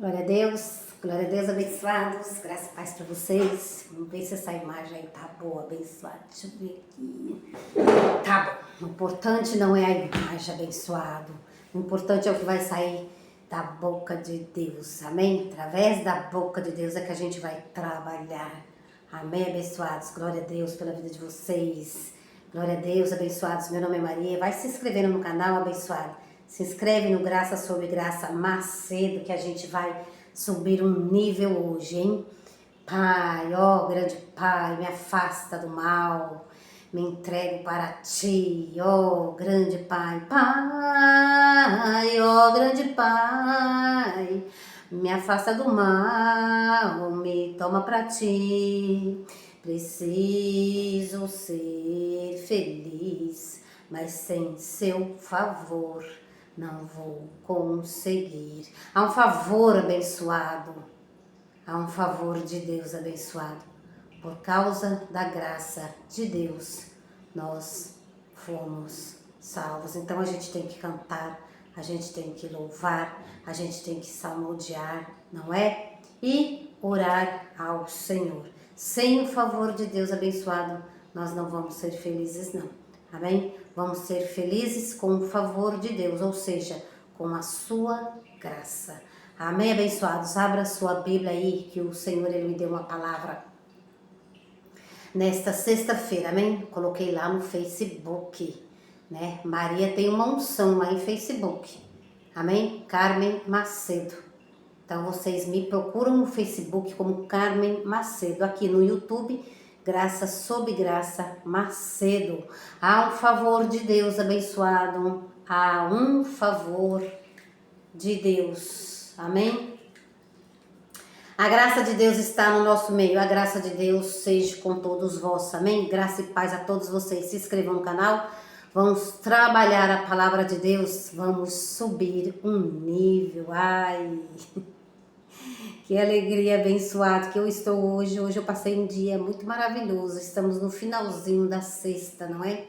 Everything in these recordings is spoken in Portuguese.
Glória a Deus, abençoados, graças e paz para vocês. Vamos ver se essa imagem aí tá boa, abençoada. Deixa eu ver aqui. Tá bom, o importante não é a imagem, abençoado. O importante é o que vai sair da boca de Deus, amém? Através da boca de Deus é que a gente vai trabalhar. Amém, abençoados? Glória a Deus pela vida de vocês. Glória a Deus, abençoados. Meu nome é Maria. Vai se inscrevendo no canal, abençoado. Se inscreve no Graça sobre Graça Macedo, que a gente vai subir um nível hoje, hein? Pai, ó grande Pai, me afasta do mal, me entrego para Ti, ó grande Pai. Pai, ó grande Pai, me afasta do mal, me toma para Ti. Preciso ser feliz, mas sem Seu favor não vou conseguir. Há um favor abençoado, há um favor de Deus abençoado. Por causa da graça de Deus, nós fomos salvos. Então a gente tem que cantar, a gente tem que louvar, a gente tem que salmodiar, não é? E orar ao Senhor. Sem o favor de Deus abençoado, nós não vamos ser felizes, não. Amém? Vamos ser felizes com o favor de Deus, ou seja, com a sua graça. Amém, abençoados? Abra sua Bíblia aí, que o Senhor ele me deu uma palavra nesta sexta-feira, amém? Coloquei lá no Facebook, né? Maria tem uma unção lá em Facebook, amém? Carmen Macedo. Então vocês me procuram no Facebook como Carmen Macedo, aqui no YouTube, Graça sob Graça Macedo. Há um favor de Deus abençoado, há um favor de Deus, amém? A graça de Deus está no nosso meio, a graça de Deus seja com todos vós, amém? Graça e paz a todos vocês, se inscrevam no canal, vamos trabalhar a palavra de Deus, vamos subir um nível, ai... Que alegria abençoada que eu estou hoje. Hoje eu passei um dia muito maravilhoso. Estamos no finalzinho da sexta, não é?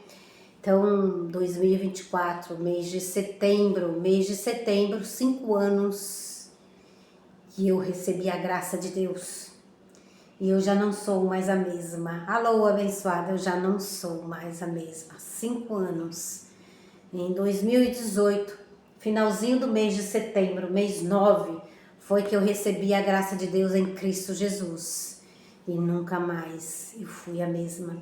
Então, 2024, mês de setembro, 5 anos que eu recebi a graça de Deus. E eu já não sou mais a mesma. Alô, abençoada, eu já não sou mais a mesma. 5 anos. Em 2018, finalzinho do mês de setembro, mês 9, foi que eu recebi a graça de Deus em Cristo Jesus. E nunca mais eu fui a mesma.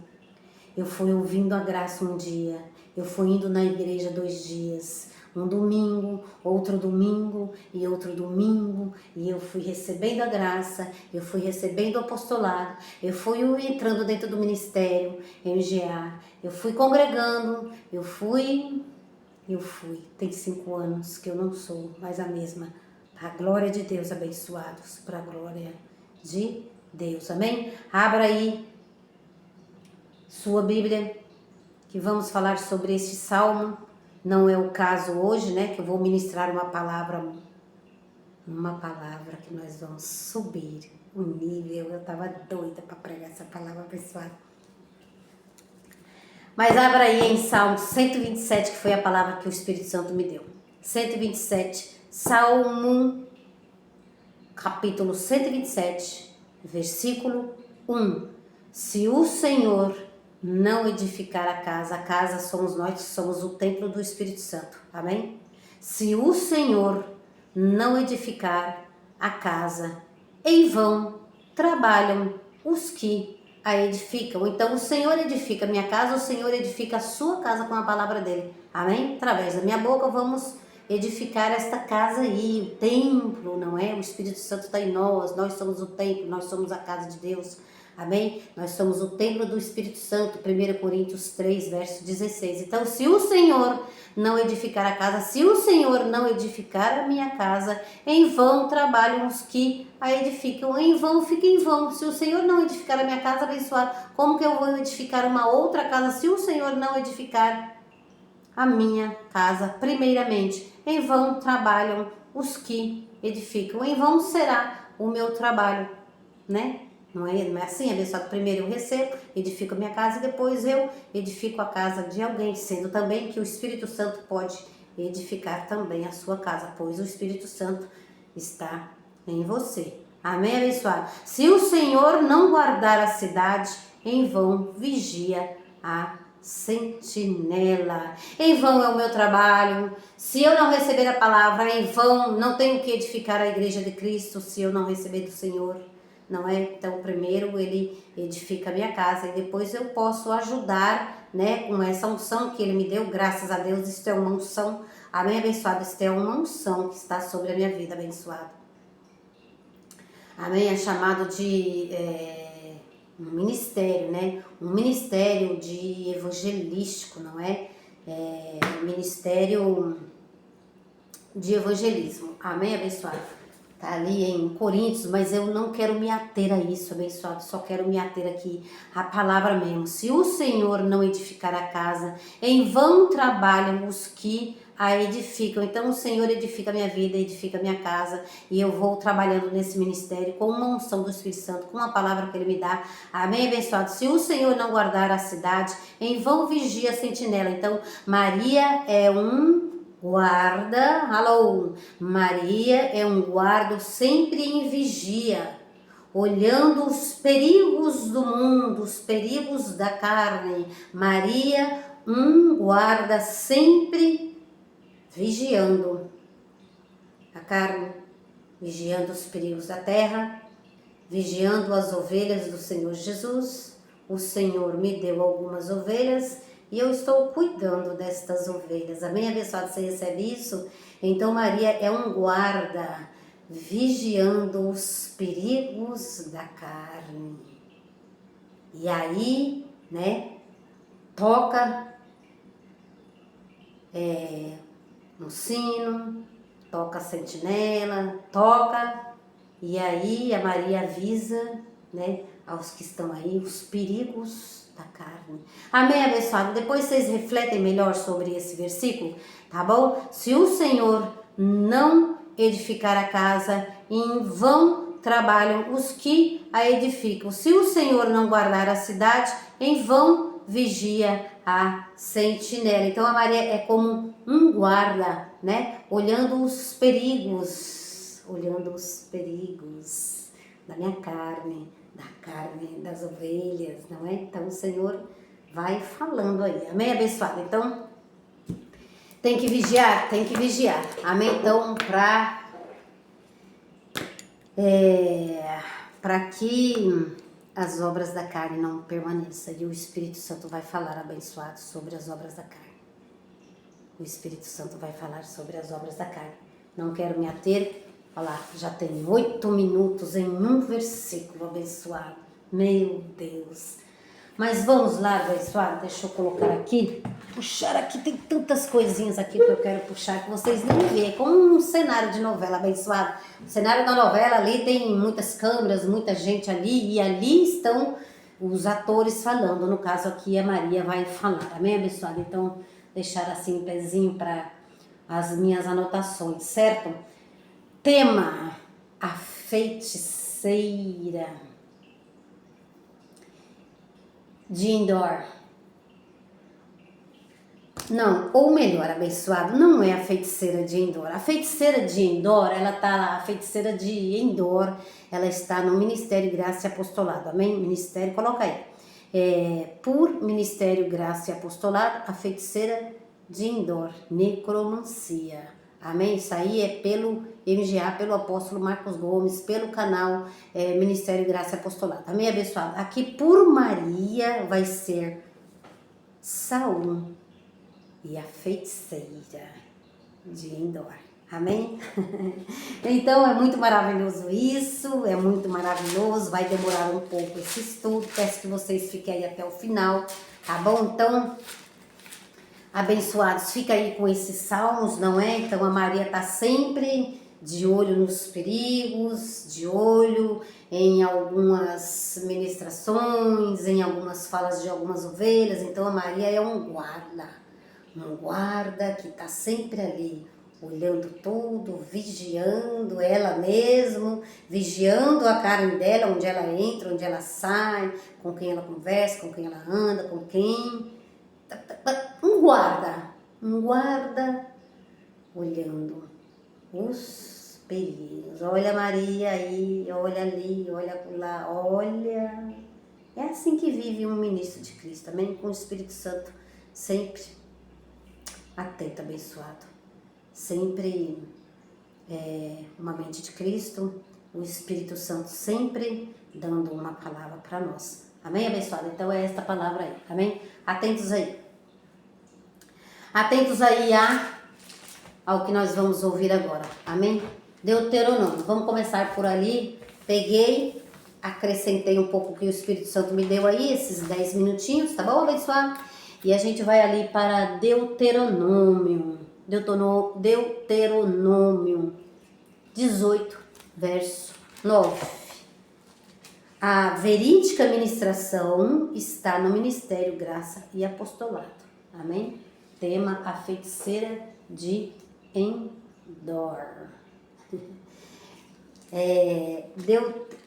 Eu fui ouvindo a graça um dia, eu fui indo na igreja 2 dias, um domingo, outro domingo e outro domingo, e eu fui recebendo a graça, eu fui recebendo o apostolado, eu fui entrando dentro do ministério, MGA, eu fui congregando, eu fui. Tem 5 anos que eu não sou mais a mesma. A glória de Deus, abençoados, para a glória de Deus, amém? Abra aí sua Bíblia, que vamos falar sobre este salmo. Não é o caso hoje, né, que eu vou ministrar uma palavra que nós vamos subir o nível. Eu estava doida para pregar essa palavra, abençoada. Mas abra aí em Salmo 127, que foi a palavra que o Espírito Santo me deu. 127, Salmo, capítulo 127, versículo 1. Se o Senhor não edificar a casa somos nós que somos o templo do Espírito Santo. Amém? Se o Senhor não edificar a casa, em vão trabalham os que a edificam. Então o Senhor edifica a minha casa, o Senhor edifica a sua casa com a palavra dele. Amém? Através da minha boca vamos edificar esta casa aí, o templo, não é? O Espírito Santo está em nós somos o templo, nós somos a casa de Deus. Amém? Nós somos o templo do Espírito Santo, 1 Coríntios 3, verso 16. Então, se o Senhor não edificar a casa, se o Senhor não edificar a minha casa, em vão trabalham os que a edificam, em vão fica em vão. Se o Senhor não edificar a minha casa, abençoado, como que eu vou edificar uma outra casa se o Senhor não edificar a minha casa primeiramente? Em vão trabalham os que edificam, em vão será o meu trabalho, né? Não é assim, abençoado? Primeiro eu recebo, edifico a minha casa e depois eu edifico a casa de alguém, sendo também que o Espírito Santo pode edificar também a sua casa, pois o Espírito Santo está em você. Amém, abençoado? Se o Senhor não guardar a cidade, em vão vigia a sentinela. Em vão é o meu trabalho. Se eu não receber a palavra, em vão não tenho que edificar a igreja de Cristo se eu não receber do Senhor. Não é? Então, primeiro ele edifica a minha casa e depois eu posso ajudar, né, com essa unção que ele me deu. Graças a Deus, isso é uma unção. Amém, abençoado? Isso é uma unção que está sobre a minha vida, abençoado. Amém? É chamado de um ministério, né? Um ministério de evangelístico, não é? Um ministério de evangelismo. Amém, abençoado? Tá ali em Coríntios, mas eu não quero me ater a isso, abençoado. Só quero me ater aqui à palavra mesmo. Se o Senhor não edificar a casa, em vão trabalham os que a edificam. Então o Senhor edifica a minha vida, edifica a minha casa, e eu vou trabalhando nesse ministério com uma unção do Espírito Santo, com a palavra que ele me dá. Amém, abençoado? Se o Senhor não guardar a cidade, em vão vigia a sentinela. Então Maria é um guarda, alô, Maria é um guarda sempre em vigia, olhando os perigos do mundo, os perigos da carne. Maria, um guarda sempre vigiando a carne, vigiando os perigos da terra, vigiando as ovelhas do Senhor Jesus. O Senhor me deu algumas ovelhas e eu estou cuidando destas ovelhas. Amém, abençoado? Você recebe isso? Então Maria é um guarda, vigiando os perigos da carne. E aí, né, toca um sino, toca a sentinela, toca, e aí a Maria avisa, né, aos que estão aí, os perigos da carne. Amém, abençoado? Depois vocês refletem melhor sobre esse versículo, tá bom? Se o Senhor não edificar a casa, em vão trabalham os que a edificam. Se o Senhor não guardar a cidade, em vão vigia a sentinela. Então a Maria é como um guarda, né? Olhando os perigos da minha carne, da carne das ovelhas, não é? Então o Senhor vai falando aí. Amém, abençoado? Então tem que vigiar, Amém? Então para que as obras da carne não permaneçam, e o Espírito Santo vai falar, abençoado, sobre as obras da carne. O Espírito Santo vai falar sobre as obras da carne. Não quero me ater, falar, já tem 8 minutos em um versículo, abençoado. Meu Deus. Mas vamos lá, abençoado, deixa eu colocar aqui, puxar aqui, tem tantas coisinhas aqui que eu quero puxar que vocês nem veem, como um cenário de novela, abençoado. O cenário da novela ali tem muitas câmeras, muita gente ali, e ali estão os atores falando. No caso aqui a Maria vai falar, amém, abençoado? Então deixar assim um pezinho para as minhas anotações, certo? Tema: a feiticeira de Endor. Não, ou melhor, abençoado, não é a feiticeira de Endor. A feiticeira de Endor, a feiticeira de Endor, ela está no Ministério Graça e Apostolado, amém? Ministério, coloca aí. Por Ministério Graça e Apostolado, a feiticeira de Endor, necromancia. Amém? Isso aí é pelo MGA, pelo apóstolo Marcos Gomes, pelo canal Ministério Graça e Apostolado. Amém, abençoado? Aqui por Maria vai ser Saul e a feiticeira de Endor. Amém? Então é muito maravilhoso isso, é muito maravilhoso, vai demorar um pouco esse estudo, peço que vocês fiquem aí até o final, tá bom? Então, abençoados, fica aí com esses salmos, não é? Então a Maria está sempre de olho nos perigos, de olho em algumas ministrações, em algumas falas de algumas ovelhas. Então a Maria é um guarda que está sempre ali, olhando tudo, vigiando ela mesmo, vigiando a carne dela, onde ela entra, onde ela sai, com quem ela conversa, com quem ela anda, com quem... um guarda olhando os perigos. Olha Maria aí, olha ali, olha lá, olha. É assim que vive um ministro de Cristo, também com o Espírito Santo sempre atento, abençoado. Sempre uma mente de Cristo, o Espírito Santo sempre dando uma palavra para nós. Amém, abençoado? Então é esta palavra aí, amém? Atentos aí. Atentos aí ao que nós vamos ouvir agora, amém? Deuteronômio, vamos começar por ali. Peguei, acrescentei um pouco que o Espírito Santo me deu aí, esses 10 minutinhos, tá bom, abençoado? E a gente vai ali para Deuteronômio. Deuteronômio 18, verso 9. A verídica ministração está no Ministério Graça e Apostolado. Amém? Tema: a feiticeira de Endor.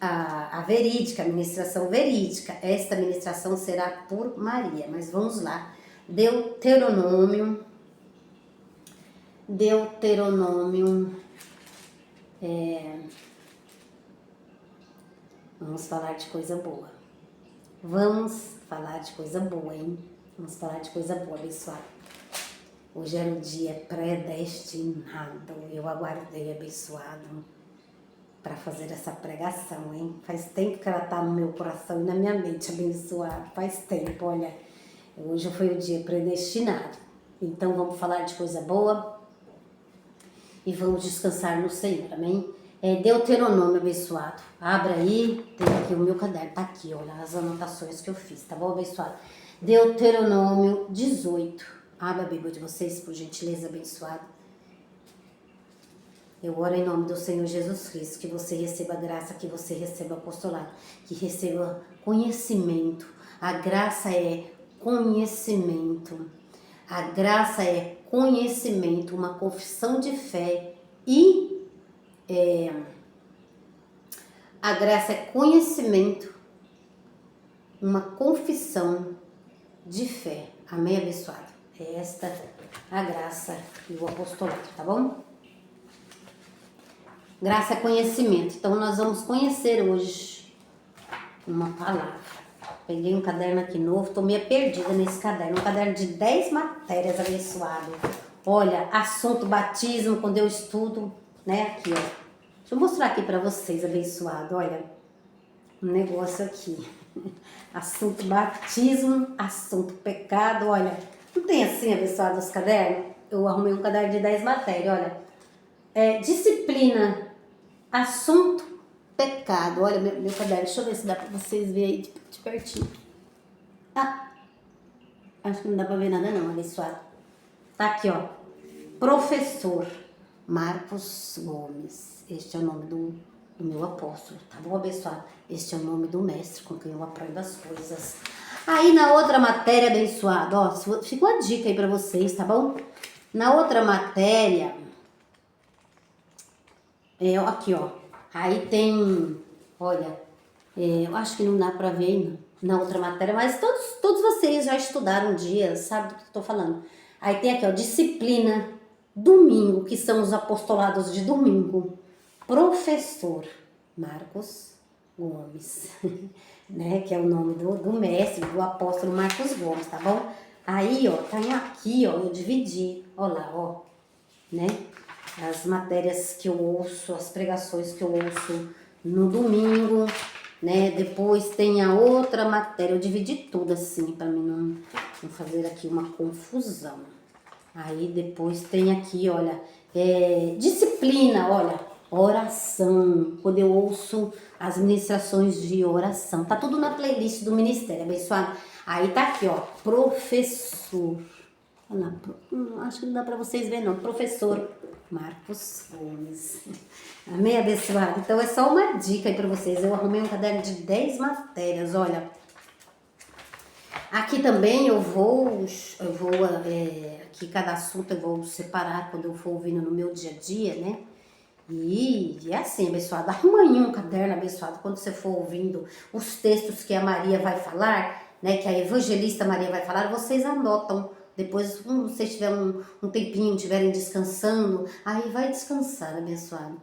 A verídica, a ministração verídica. Esta ministração será por Maria. Mas vamos lá. Deuteronômio. Vamos falar de coisa boa. Vamos falar de coisa boa, hein? Vamos falar de coisa boa, abençoado. Hoje era o dia predestinado. Eu aguardei, abençoado, para fazer essa pregação, hein? Faz tempo que ela tá no meu coração e na minha mente, abençoado. Faz tempo, olha. Hoje foi o dia predestinado. Então vamos falar de coisa boa e vamos descansar no Senhor, amém? Deuteronômio, abençoado. Abra aí, tem aqui o meu caderno, tá aqui, olha, as anotações que eu fiz, tá bom, abençoado? Deuteronômio 18. Abra a Bíblia de vocês, por gentileza, abençoado. Eu oro em nome do Senhor Jesus Cristo, que você receba graça, que você receba apostolado, que receba conhecimento. A graça é conhecimento. A graça é conhecimento, uma confissão de fé e a graça é conhecimento, uma confissão de fé. Amém, abençoado? É esta a graça e o apostolado, tá bom? Graça é conhecimento. Então nós vamos conhecer hoje uma palavra. Peguei um caderno aqui novo, tô meio perdida nesse caderno. Um caderno de 10 matérias, abençoado. Olha, assunto batismo, quando eu estudo, né? Aqui, ó. Deixa eu mostrar aqui pra vocês, abençoado. Olha, um negócio aqui. Assunto batismo, assunto pecado, olha. Não tem assim, abençoado, os cadernos? Eu arrumei um caderno de 10 matérias, olha. Disciplina, assunto, pecado. Olha meu caderno, deixa eu ver se dá pra vocês verem aí de pertinho. Ah, acho que não dá pra ver nada não, abençoado. Tá aqui, ó. Professor Marcos Gomes. Este é o nome do meu apóstolo, tá bom, abençoado? Este é o nome do mestre com quem eu aprendo as coisas. Aí na outra matéria, abençoado, ó, fica uma dica aí pra vocês, tá bom? Na outra matéria, aqui, ó. Aí tem, olha, eu acho que não dá pra ver ainda na outra matéria, mas todos vocês já estudaram um dia, sabe do que eu tô falando. Aí tem aqui, ó, disciplina, domingo, que são os apostolados de domingo. Professor Marcos Gomes, né, que é o nome do mestre, do apóstolo Marcos Gomes, tá bom? Aí, ó, tá aqui, ó, eu dividi, ó lá, ó, né, as matérias que eu ouço, as pregações que eu ouço no domingo, né, depois tem a outra matéria, eu dividi tudo assim, pra mim não fazer aqui uma confusão. Aí depois tem aqui, olha, disciplina, olha, oração, quando eu ouço as ministrações de oração, tá tudo na playlist do ministério, abençoado. Aí tá aqui, ó, professor, acho que não dá pra vocês verem não, professor Marcos Gomes, amém, abençoado? Então é só uma dica aí pra vocês, eu arrumei um caderno de 10 matérias, olha. Aqui também eu vou aqui cada assunto eu vou separar quando eu for ouvindo no meu dia a dia, né? E é assim, abençoado, arruma aí um caderno, abençoado, quando você for ouvindo os textos que a Maria vai falar, né, que a evangelista Maria vai falar, vocês anotam. Depois, quando vocês tiverem um tempinho, estiverem descansando, aí vai descansar, abençoado.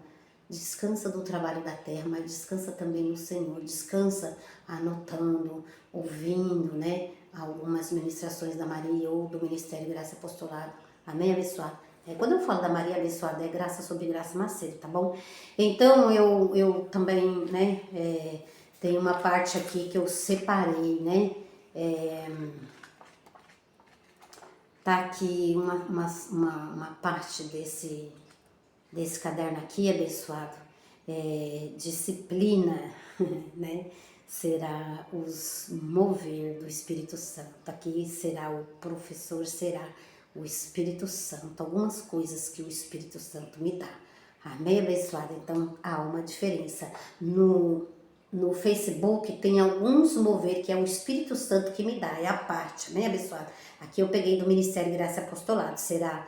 Descansa do trabalho da terra, mas descansa também no Senhor. Descansa anotando, ouvindo, né? Algumas ministrações da Maria ou do Ministério Graça e Apostolado. Amém, abençoado? Quando eu falo da Maria abençoada, é graça sobre graça Macedo, tá bom? Então, eu também, né, tem uma parte aqui que eu separei, né? Tá aqui uma parte desse caderno aqui, abençoado. Disciplina, né? Será os mover do Espírito Santo. Aqui será o professor, será o Espírito Santo. Algumas coisas que o Espírito Santo me dá. Amém, abençoado? Então, há uma diferença. No Facebook tem alguns mover que é o Espírito Santo que me dá, é a parte, amém, abençoado? Aqui eu peguei do Ministério Graça e Apostolado, será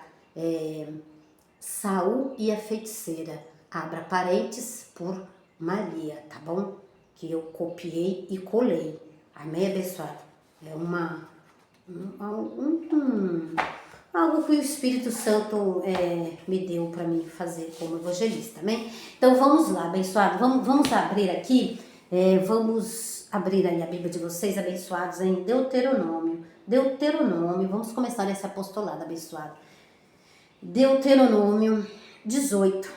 Saul e a feiticeira, abra parênteses por Maria, tá bom? Que eu copiei e colei, amém, abençoado? É algo que o Espírito Santo me deu para mim fazer como evangelista, amém? Então vamos lá, abençoado, vamos abrir aqui, vamos abrir aí a Bíblia de vocês, abençoados, em Deuteronômio, vamos começar esse apostolado, abençoado. Deuteronômio 18,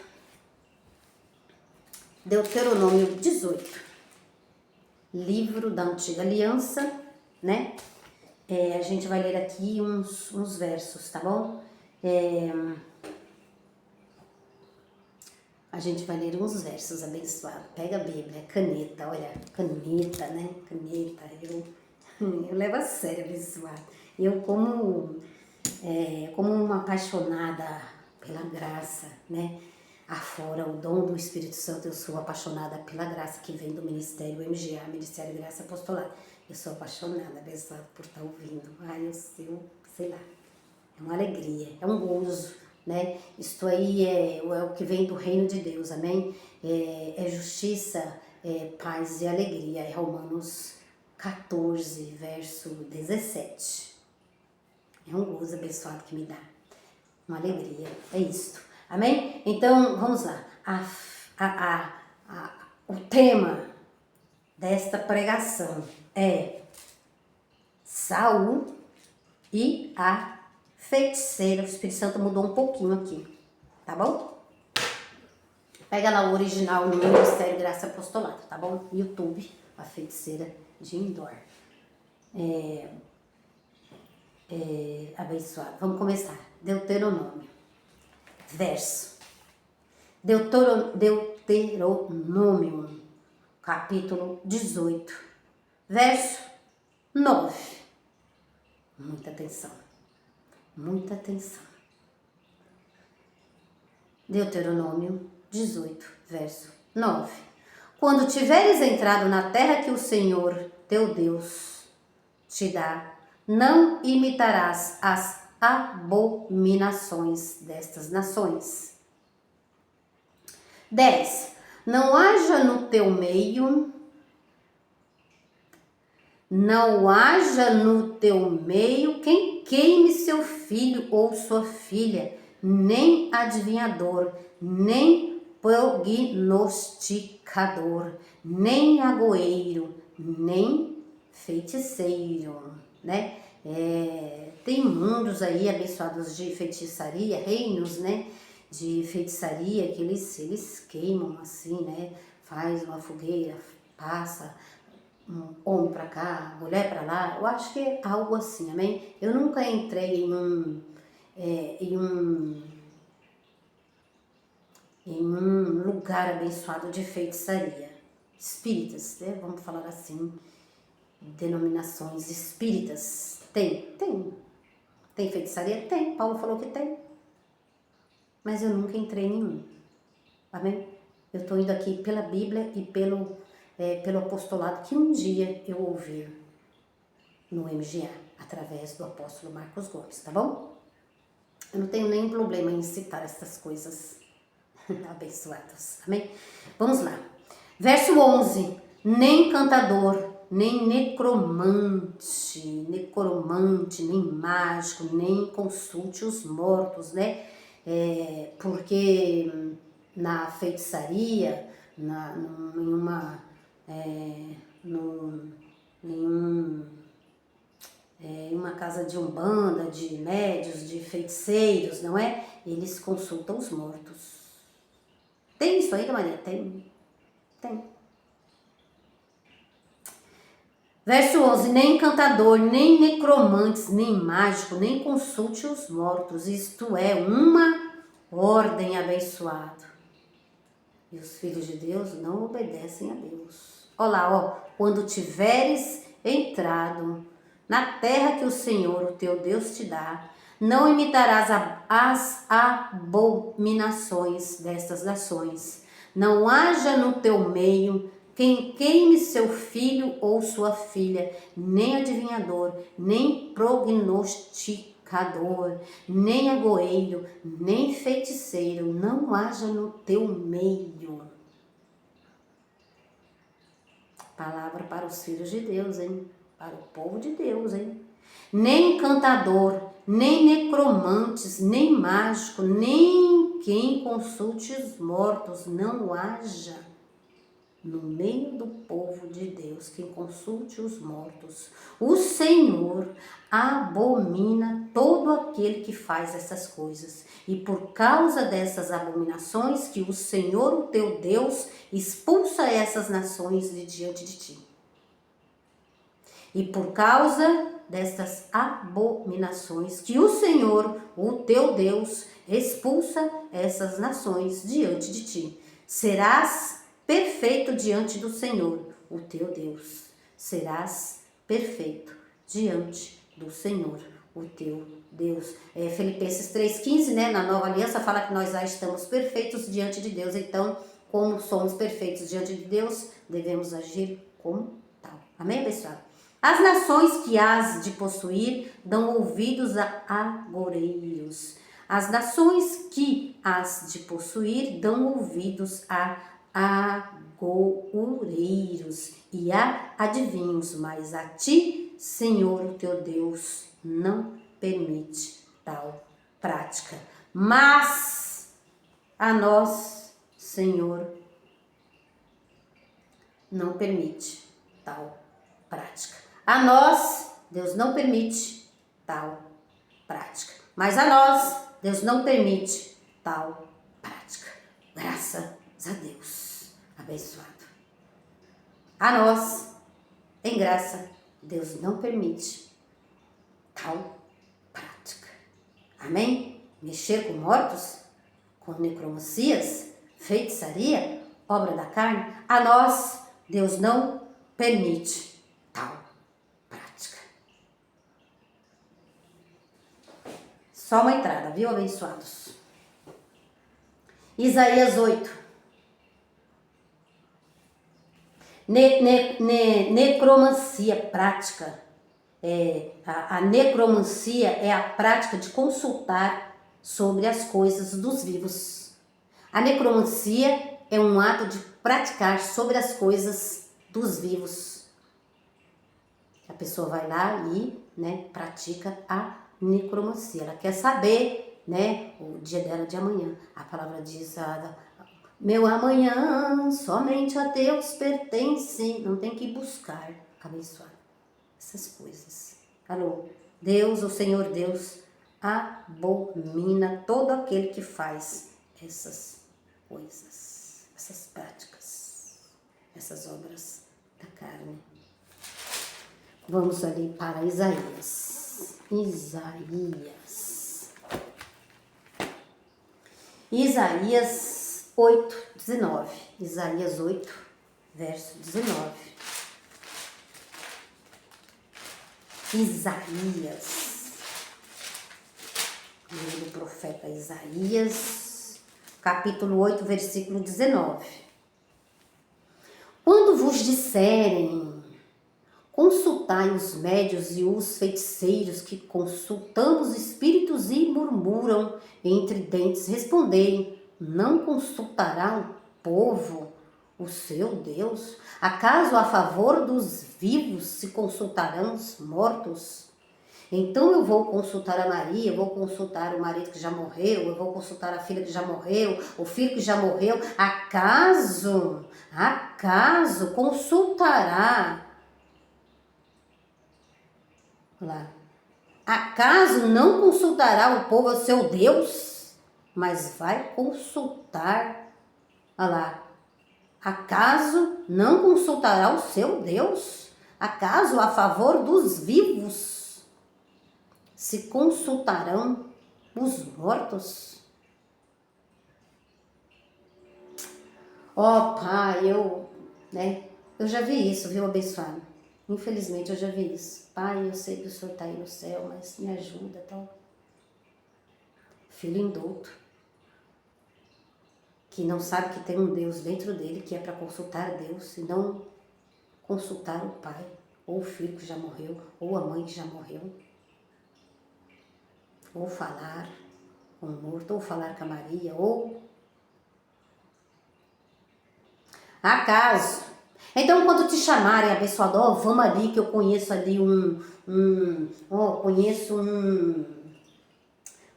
livro da Antiga Aliança, né? A gente vai ler aqui uns versos, tá bom? A gente vai ler uns versos, abençoado. Pega a Bíblia, caneta, olha, caneta, né? Caneta, eu levo a sério, abençoado. Eu como uma apaixonada pela graça, né? Afora o dom do Espírito Santo, eu sou apaixonada pela graça que vem do Ministério MGA, Ministério Graça e Apostolado. Eu sou apaixonada, abençoada, por estar ouvindo. Ai, eu sei lá, é uma alegria, é um gozo, né? Isto aí é o que vem do reino de Deus, amém? É justiça, paz e alegria, é Romanos 14, verso 17. É um gozo abençoado que me dá, uma alegria, é isto, amém? Então, vamos lá, o tema desta pregação é Saul e a feiticeira. O Espírito Santo mudou um pouquinho aqui, tá bom? Pega lá o original no Ministério Graça e Apostolado, tá bom? YouTube, a feiticeira de Endor. Abençoado. Vamos começar. Deuteronômio. Verso. Deuteronômio, capítulo 18, verso 9. Muita atenção. Muita atenção. Deuteronômio 18, verso 9. Quando tiveres entrado na terra que o Senhor, teu Deus, te dá, não imitarás as abominações destas nações. 10. Não haja no teu meio quem queime seu filho ou sua filha, nem adivinhador, nem prognosticador, nem agoeiro, nem feiticeiro, né? Tem mundos aí abençoados de feitiçaria, reinos, né? De feitiçaria que eles queimam assim, né? Faz uma fogueira, passa um homem pra cá, mulher pra lá. Eu acho que é algo assim, amém? Eu nunca entrei em um lugar abençoado de feitiçaria. Espíritas, né? Vamos falar assim, denominações espíritas. Tem feitiçaria? Tem, Paulo falou que tem. Mas eu nunca entrei em nenhum, amém? Eu estou indo aqui pela Bíblia e pelo apostolado que um dia eu ouvi no MGA, através do apóstolo Marcos Gomes, tá bom? Eu não tenho nenhum problema em citar essas coisas abençoadas, amém? Vamos lá. Verso 11. Nem cantador, nem necromante, nem mágico, nem consulte os mortos, né? Porque na feitiçaria, em uma, em uma casa de umbanda, de médios, de feiticeiros, não é? Eles consultam os mortos. Tem isso aí, Maria? Tem. Verso 11, nem encantador, nem necromantes, nem mágico, nem consulte os mortos. Isto é uma ordem abençoada. E os filhos de Deus não obedecem a Deus. Olha lá, ó, quando tiveres entrado na terra que o Senhor, o teu Deus, te dá, não imitarás as abominações destas nações. Não haja no teu meio quem queime seu filho ou sua filha, nem adivinhador, nem prognosticador, nem agoeiro, nem feiticeiro, não haja no teu meio. Palavra para os filhos de Deus, hein? Para o povo de Deus, hein? Nem encantador, nem necromantes, nem mágico, nem quem consulte os mortos, não haja no meio do povo de Deus quem consulte os mortos. O Senhor abomina todo aquele que faz essas coisas. E por causa dessas abominações que o Senhor, o teu Deus, expulsa essas nações de diante de ti. E por causa destas abominações que o Senhor, o teu Deus, expulsa essas nações diante de ti, serás perfeito diante do Senhor, o teu Deus. Serás perfeito diante do Senhor, o teu Deus. Filipenses 3,15, né? Na Nova Aliança fala que nós já estamos perfeitos diante de Deus. Então, como somos perfeitos diante de Deus, devemos agir como tal. Amém, pessoal? As nações que has de possuir dão ouvidos a agoreiros. As nações que has de possuir dão ouvidos a agoureiros e a adivinhos, mas a ti, Senhor, o teu Deus, não permite tal prática. Mas a nós, Senhor, não permite tal prática. A nós, Deus não permite tal prática. Mas a nós, Deus não permite tal prática. Graças a Deus. Abençoado. A nós, em graça, Deus não permite tal prática. Amém? Mexer com mortos, com necromancias, feitiçaria, obra da carne, a nós, Deus não permite tal prática. Só uma entrada, viu, abençoados? Isaías 8. Necromancia prática. A necromancia é a prática de consultar sobre as coisas dos vivos. A necromancia é um ato de praticar sobre as coisas dos vivos. A pessoa vai lá e, pratica a necromancia. Ela quer saber, o dia dela de amanhã. A palavra diz, meu amanhã somente a Deus pertence. Não tem que buscar, abençoar essas coisas. Alô? Deus, o Senhor Deus, abomina todo aquele que faz essas coisas, essas práticas, essas obras da carne. Vamos ali para Isaías. Isaías 8, 19. Isaías 8, verso 19. Isaías, livro do profeta Isaías, capítulo 8, versículo 19. Quando vos disserem, consultai os médios e os feiticeiros que consultando os espíritos e murmuram entre dentes, responderem, não consultará o povo o seu Deus? Acaso a favor dos vivos se consultarão os mortos? Então eu vou consultar a Maria, eu vou consultar o marido que já morreu, eu vou consultar a filha que já morreu, o filho que já morreu. Acaso consultará? Lá. Acaso não consultará o povo ao seu Deus? Mas vai consultar. Olha lá. Acaso não consultará o seu Deus? Acaso a favor dos vivos se consultarão os mortos? Ó, Pai, eu já vi isso, viu, abençoado? Infelizmente eu já vi isso. Pai, eu sei que o Senhor está aí no céu, mas me ajuda, tal. Filho indulto, que não sabe que tem um Deus dentro dele, que é para consultar Deus e não consultar o pai, ou o filho que já morreu, ou a mãe que já morreu. Ou falar com o morto, ou falar com a Maria, ou... Acaso? Então, quando te chamarem, abençoado, ó, vamos ali, que eu conheço ali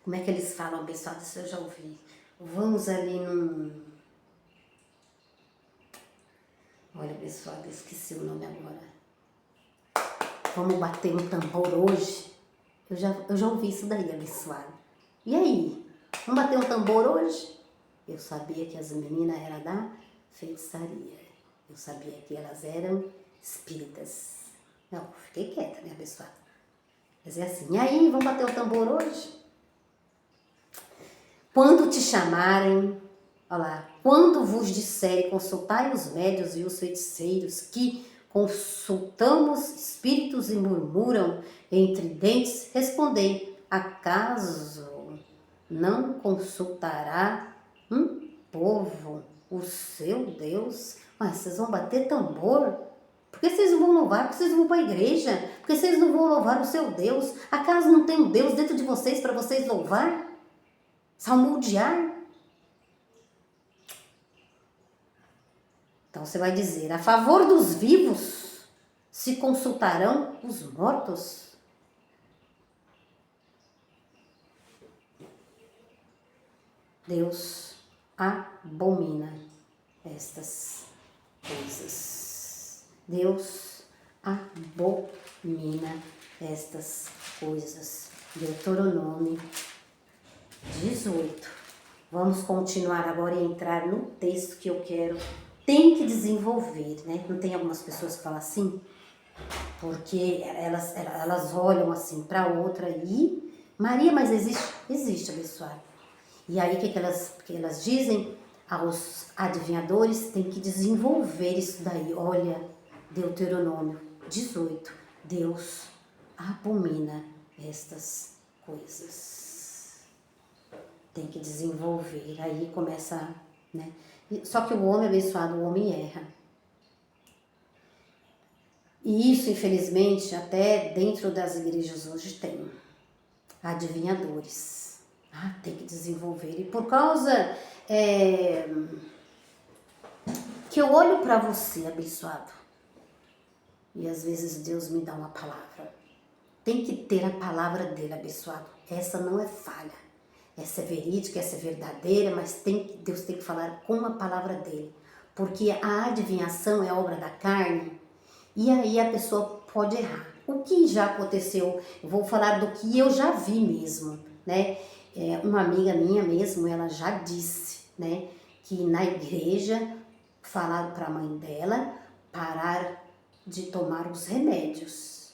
como é que eles falam, abençoado, isso eu já ouvi. Vamos ali olha, abençoado, eu esqueci o nome agora. Vamos bater um tambor hoje? Eu já ouvi isso daí, abençoado. E aí? Vamos bater um tambor hoje? Eu sabia que as meninas eram da feitiçaria. Eu sabia que elas eram espíritas. Não, fiquei quieta, né, abençoada? Mas é assim, e aí, vamos bater o tambor hoje? Quando te chamarem, olha lá, quando vos disserem, consultai os médios e os feiticeiros, que consultamos espíritos e murmuram entre dentes, respondei, acaso não consultará um povo o seu Deus? Mas vocês vão bater tambor? Por que vocês não vão louvar? Por que vocês não vão para a igreja? Por que vocês não vão louvar o seu Deus? Acaso não tem um Deus dentro de vocês para vocês louvar? Salmodiar? Então você vai dizer, a favor dos vivos se consultarão os mortos? Deus abomina estas coisas. Deus abomina estas coisas. Deuteronômio 18. Vamos continuar agora e entrar no texto que eu quero. Tem que desenvolver, né? Não tem algumas pessoas que falam assim? Porque elas olham assim para outra e... Maria, mas existe? Existe, abençoado. E aí, o que elas dizem? Aos adivinhadores, tem que desenvolver isso daí. Olha, Deuteronômio 18. Deus abomina estas coisas. Tem que desenvolver. Aí começa, né? Só que o homem abençoado, o homem erra. E isso, infelizmente, até dentro das igrejas hoje tem adivinhadores. Tem que desenvolver. E por causa que eu olho para você, abençoado, e às vezes Deus me dá uma palavra. Tem que ter a palavra dele, abençoado. Essa não é falha. Essa é verídica, essa é verdadeira, mas Deus tem que falar com a palavra dele. Porque a adivinhação é obra da carne, e aí a pessoa pode errar. O que já aconteceu, eu vou falar do que eu já vi mesmo, né? Uma amiga minha mesmo, ela já disse, né, que na igreja falaram para a mãe dela parar de tomar os remédios.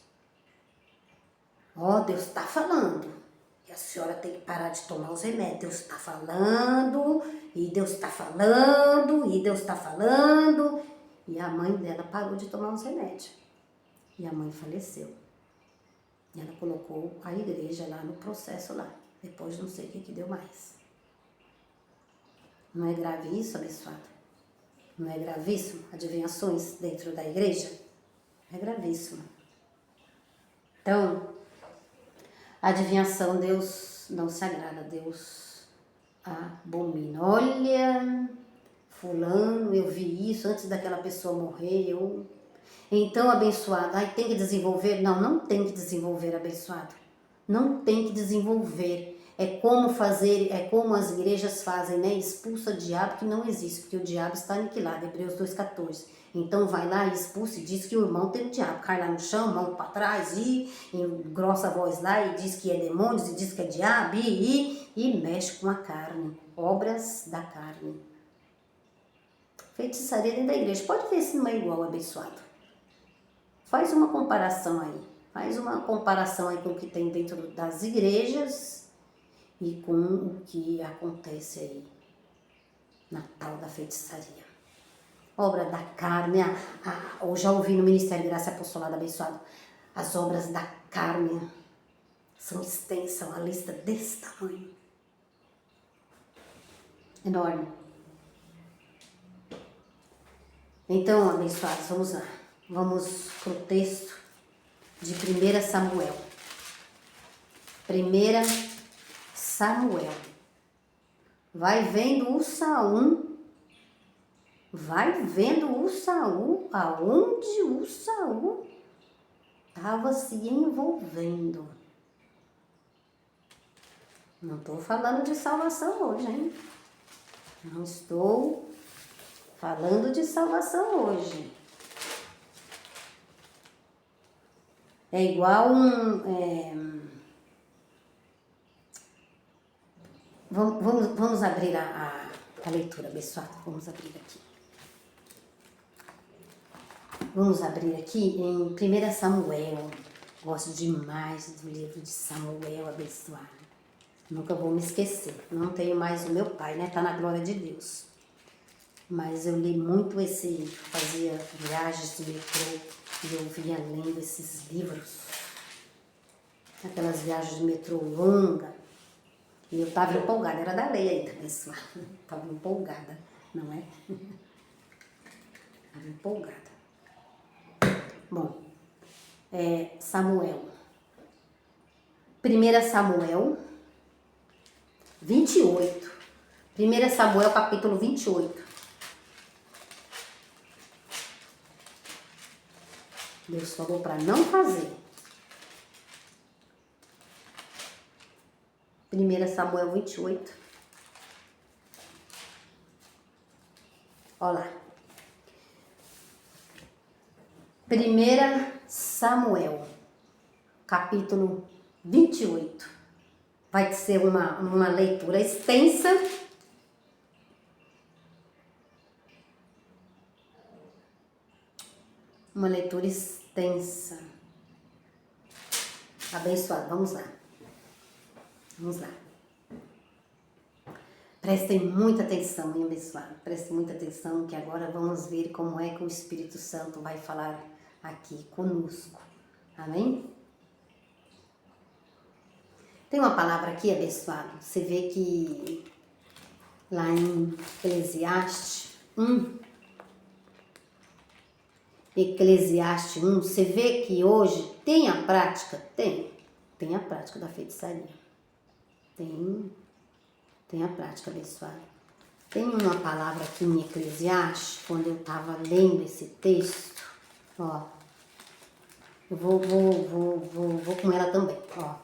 Ó, Deus está falando, e a senhora tem que parar de tomar os remédios. Deus está falando, e Deus está falando, e Deus está falando. E a mãe dela parou de tomar os remédios. E a mãe faleceu. E ela colocou a igreja lá no processo lá. Depois não sei o que deu mais. Não é grave isso, abençoado? Não é gravíssimo? Adivinhações dentro da igreja? É gravíssimo. Então, a adivinhação, Deus não se agrada, Deus abomina. Olha, fulano, eu vi isso antes daquela pessoa morrer, Então, abençoado, tem que desenvolver? Não, não tem que desenvolver, abençoado. Não tem que desenvolver. É como fazer, é como as igrejas fazem, né? Expulsa o diabo que não existe, porque o diabo está aniquilado, Hebreus 2,14. Então vai lá e expulsa e diz que o irmão tem o diabo. Cai lá no chão, mão para trás e engrossa a voz lá e diz que é demônios e diz que é diabo e mexe com a carne. Obras da carne. Feitiçaria dentro da igreja. Pode ver se não é igual, abençoado. Faz uma comparação aí. Faz uma comparação aí com o que tem dentro das igrejas e com o que acontece aí na tal da feitiçaria. Obra da carne. Eu já ouvi no Ministério Graça Apostolada Abençoado. As obras da carne são extensas, uma lista desse tamanho. Enorme. Então, abençoados, vamos lá. Vamos para o texto de 1 Samuel. 1 Samuel. Vai vendo o Saul. Vai vendo o Saul. Aonde o Saul estava se envolvendo. Não estou falando de salvação hoje, hein? Não estou falando de salvação hoje. É igual Vamos abrir a leitura, abençoado. Vamos abrir aqui. Vamos abrir aqui em 1 Samuel. Gosto demais do livro de Samuel, abençoado. Nunca vou me esquecer. Não tenho mais o meu pai, né? Tá na glória de Deus. Mas eu li muito fazia viagens de metrô e eu via lendo esses livros. Aquelas viagens de metrô longa. E eu estava empolgada, era da lei ainda, pessoal. Estava empolgada, não é? Estava empolgada. Bom, Samuel. 1 Samuel 28. 1 Samuel capítulo 28. Deus falou para não fazer. 1 Samuel 28. Olha lá. 1 Samuel, capítulo 28. Vai ser uma leitura extensa. Uma leitura extensa. Abençoado, vamos lá. Vamos lá. Prestem muita atenção, hein, abençoado? Prestem muita atenção que agora vamos ver como é que o Espírito Santo vai falar aqui conosco. Amém? Tem uma palavra aqui, abençoado. Você vê que lá em Eclesiastes 1, você vê que hoje tem a prática? Tem a prática da feitiçaria. Tem a prática, abençoado. Tem uma palavra aqui em Eclesiastes, quando eu estava lendo esse texto, ó. Eu vou com ela também, ó.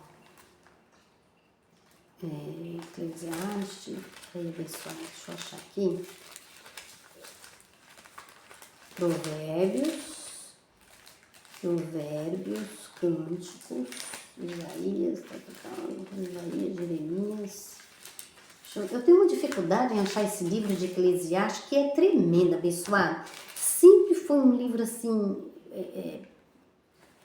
Eclesiastes, aí, abençoado, deixa eu achar aqui. Provérbios, Cânticos, Isaías, Jeremias. Eu tenho uma dificuldade em achar esse livro de Eclesiastes, que é tremenda, abençoado. Sempre foi um livro assim,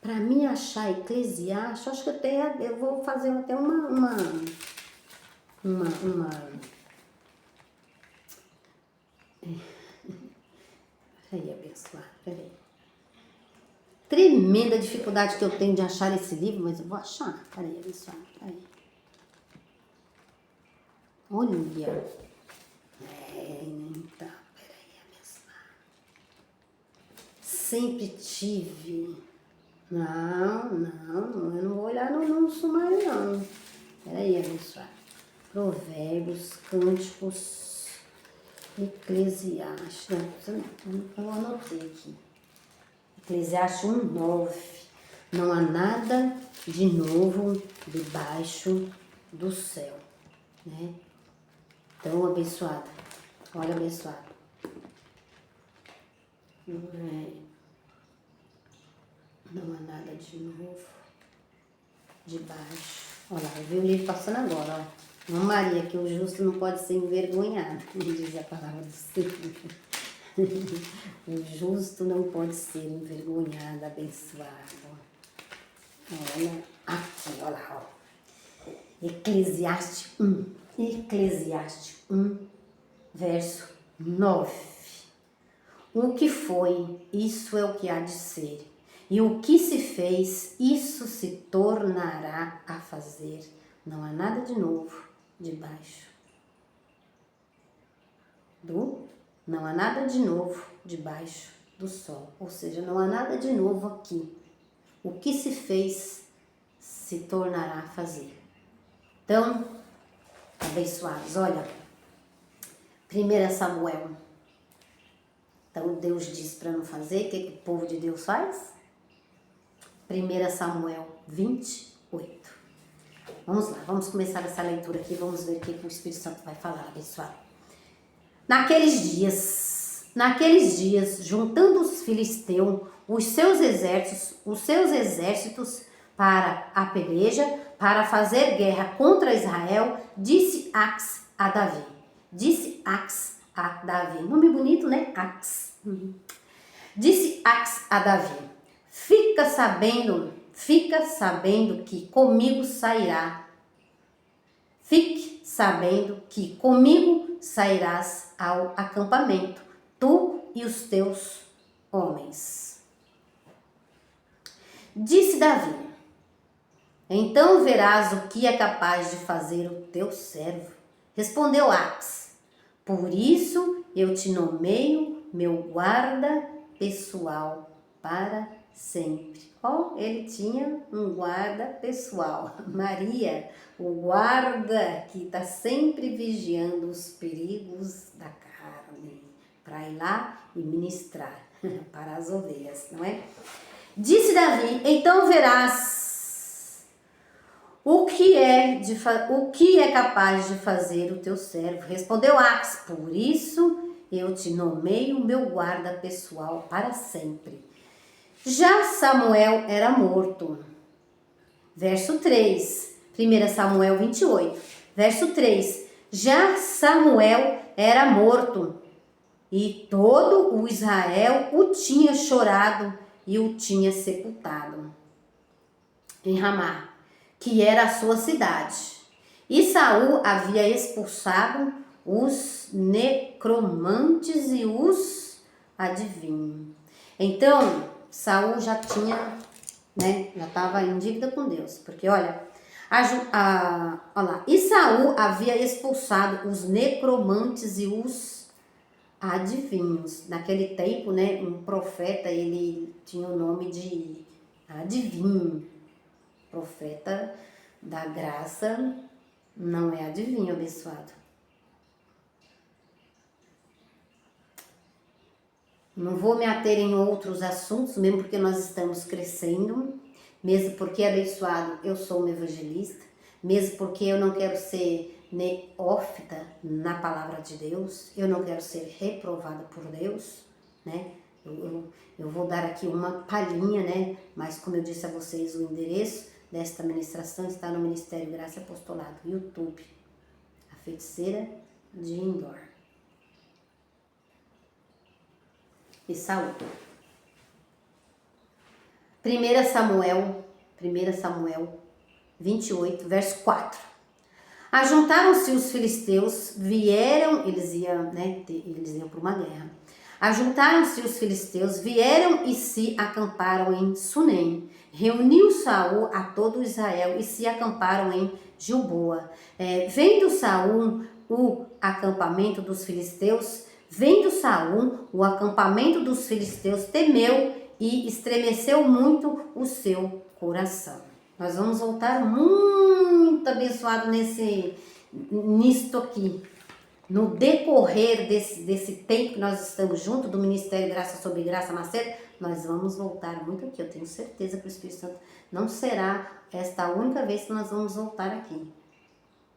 para mim achar Eclesiastes, acho que até eu vou fazer até uma peraí, abençoado, peraí. Tremenda dificuldade que eu tenho de achar esse livro, mas eu vou achar. Peraí, abençoado, peraí. Olha. Então, peraí, abençoado. Sempre tive. Não, eu não vou olhar no sumário, não. Peraí, abençoado. Provérbios, Cânticos, Eclesiastes. Não, eu anotei aqui. Eclesiastes 1:9. Não há nada de novo debaixo do céu, né? Então, abençoada. Olha, abençoada. Não há nada de novo debaixo. Olha lá, eu vi o livro passando agora, ó. Não, Maria, que o justo não pode ser envergonhado, diz a palavra do Senhor. O justo não pode ser envergonhado, abençoado. Olha aqui, olha lá, ó. Eclesiastes 1, verso 9. O que foi, isso é o que há de ser. E o que se fez, isso se tornará a fazer. Não há nada de novo debaixo não há nada de novo debaixo do sol. Ou seja, não há nada de novo aqui. O que se fez, se tornará a fazer. Então, abençoados, olha, 1 Samuel. Então, Deus diz para não fazer, o que o povo de Deus faz? 1 Samuel 28. Vamos lá, vamos começar essa leitura aqui, vamos ver o que o Espírito Santo vai falar, abençoado. Naqueles dias, juntando os filisteus, os seus exércitos para a peleja, para fazer guerra contra Israel, disse Ax a Davi. Nome bonito, né? Ax. Disse Ax a Davi: Fica sabendo que comigo sairá. Fique sabendo que comigo sairás ao acampamento, tu e os teus homens. Disse Davi: Então verás o que é capaz de fazer o teu servo. Respondeu Ax: Por isso eu te nomeio meu guarda pessoal para sempre. Ele tinha um guarda pessoal. Maria, o guarda que está sempre vigiando os perigos da carne, para ir lá e ministrar para as ovelhas, não é? Disse Davi: Então verás o que é capaz de fazer o teu servo. Respondeu Ax: Por isso eu te nomeio meu guarda pessoal para sempre. Já Samuel era morto. Verso 3, 1 Samuel 28, verso 3. Já Samuel era morto, e todo o Israel o tinha chorado e o tinha sepultado em Ramá, que era a sua cidade. E Saul havia expulsado os necromantes e os adivinhos. Então, Saul já tinha, né, já estava em dívida com Deus, porque olha lá, e Saul havia expulsado os necromantes e os adivinhos. Naquele tempo, né, um profeta, ele tinha o nome de adivinho. Profeta da graça não é adivinho, abençoado. Não vou me ater em outros assuntos, mesmo porque nós estamos crescendo, mesmo porque, abençoado, eu sou uma evangelista, mesmo porque eu não quero ser neófita na palavra de Deus, eu não quero ser reprovada por Deus, né? Eu vou dar aqui uma palhinha, né? Mas como eu disse a vocês, o endereço desta ministração está no Ministério Graça e Apostolado, YouTube, a feiticeira de Endor. E Saul. 1 Samuel 28, verso 4. Ajuntaram-se os filisteus, eles iam para uma guerra. Ajuntaram-se os filisteus, vieram e se acamparam em Sunem. Reuniu Saul a todo Israel e se acamparam em Gilboa. Vendo Saul o acampamento dos filisteus, temeu e estremeceu muito o seu coração. Nós vamos voltar muito abençoado nisto aqui. No decorrer desse tempo que nós estamos juntos, do Ministério Graça sobre Graça Macedo, nós vamos voltar muito aqui. Eu tenho certeza que o Espírito Santo não será esta a única vez que nós vamos voltar aqui.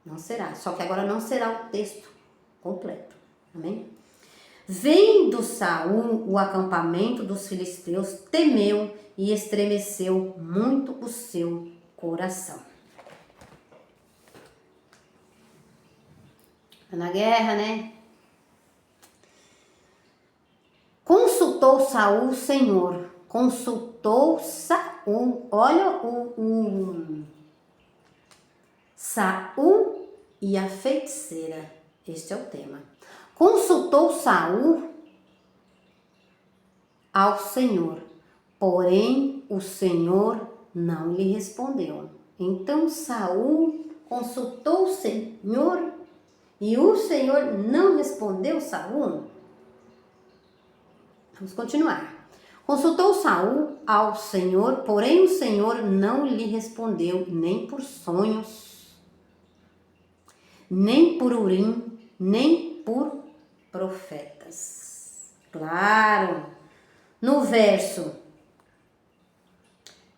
Não será. Só que agora não será o texto completo. Amém? Vendo Saul o acampamento dos filisteus, temeu e estremeceu muito o seu coração. Na guerra, né? Consultou Saul o Senhor. Consultou Saul. Olha Saul e a feiticeira. Este é o tema. Consultou Saul ao Senhor, porém o Senhor não lhe respondeu. Então Saul consultou o Senhor e o Senhor não respondeu Saul. Vamos continuar. Consultou Saul ao Senhor, porém o Senhor não lhe respondeu, nem por sonhos, nem por urim, nem por profetas. Claro. No verso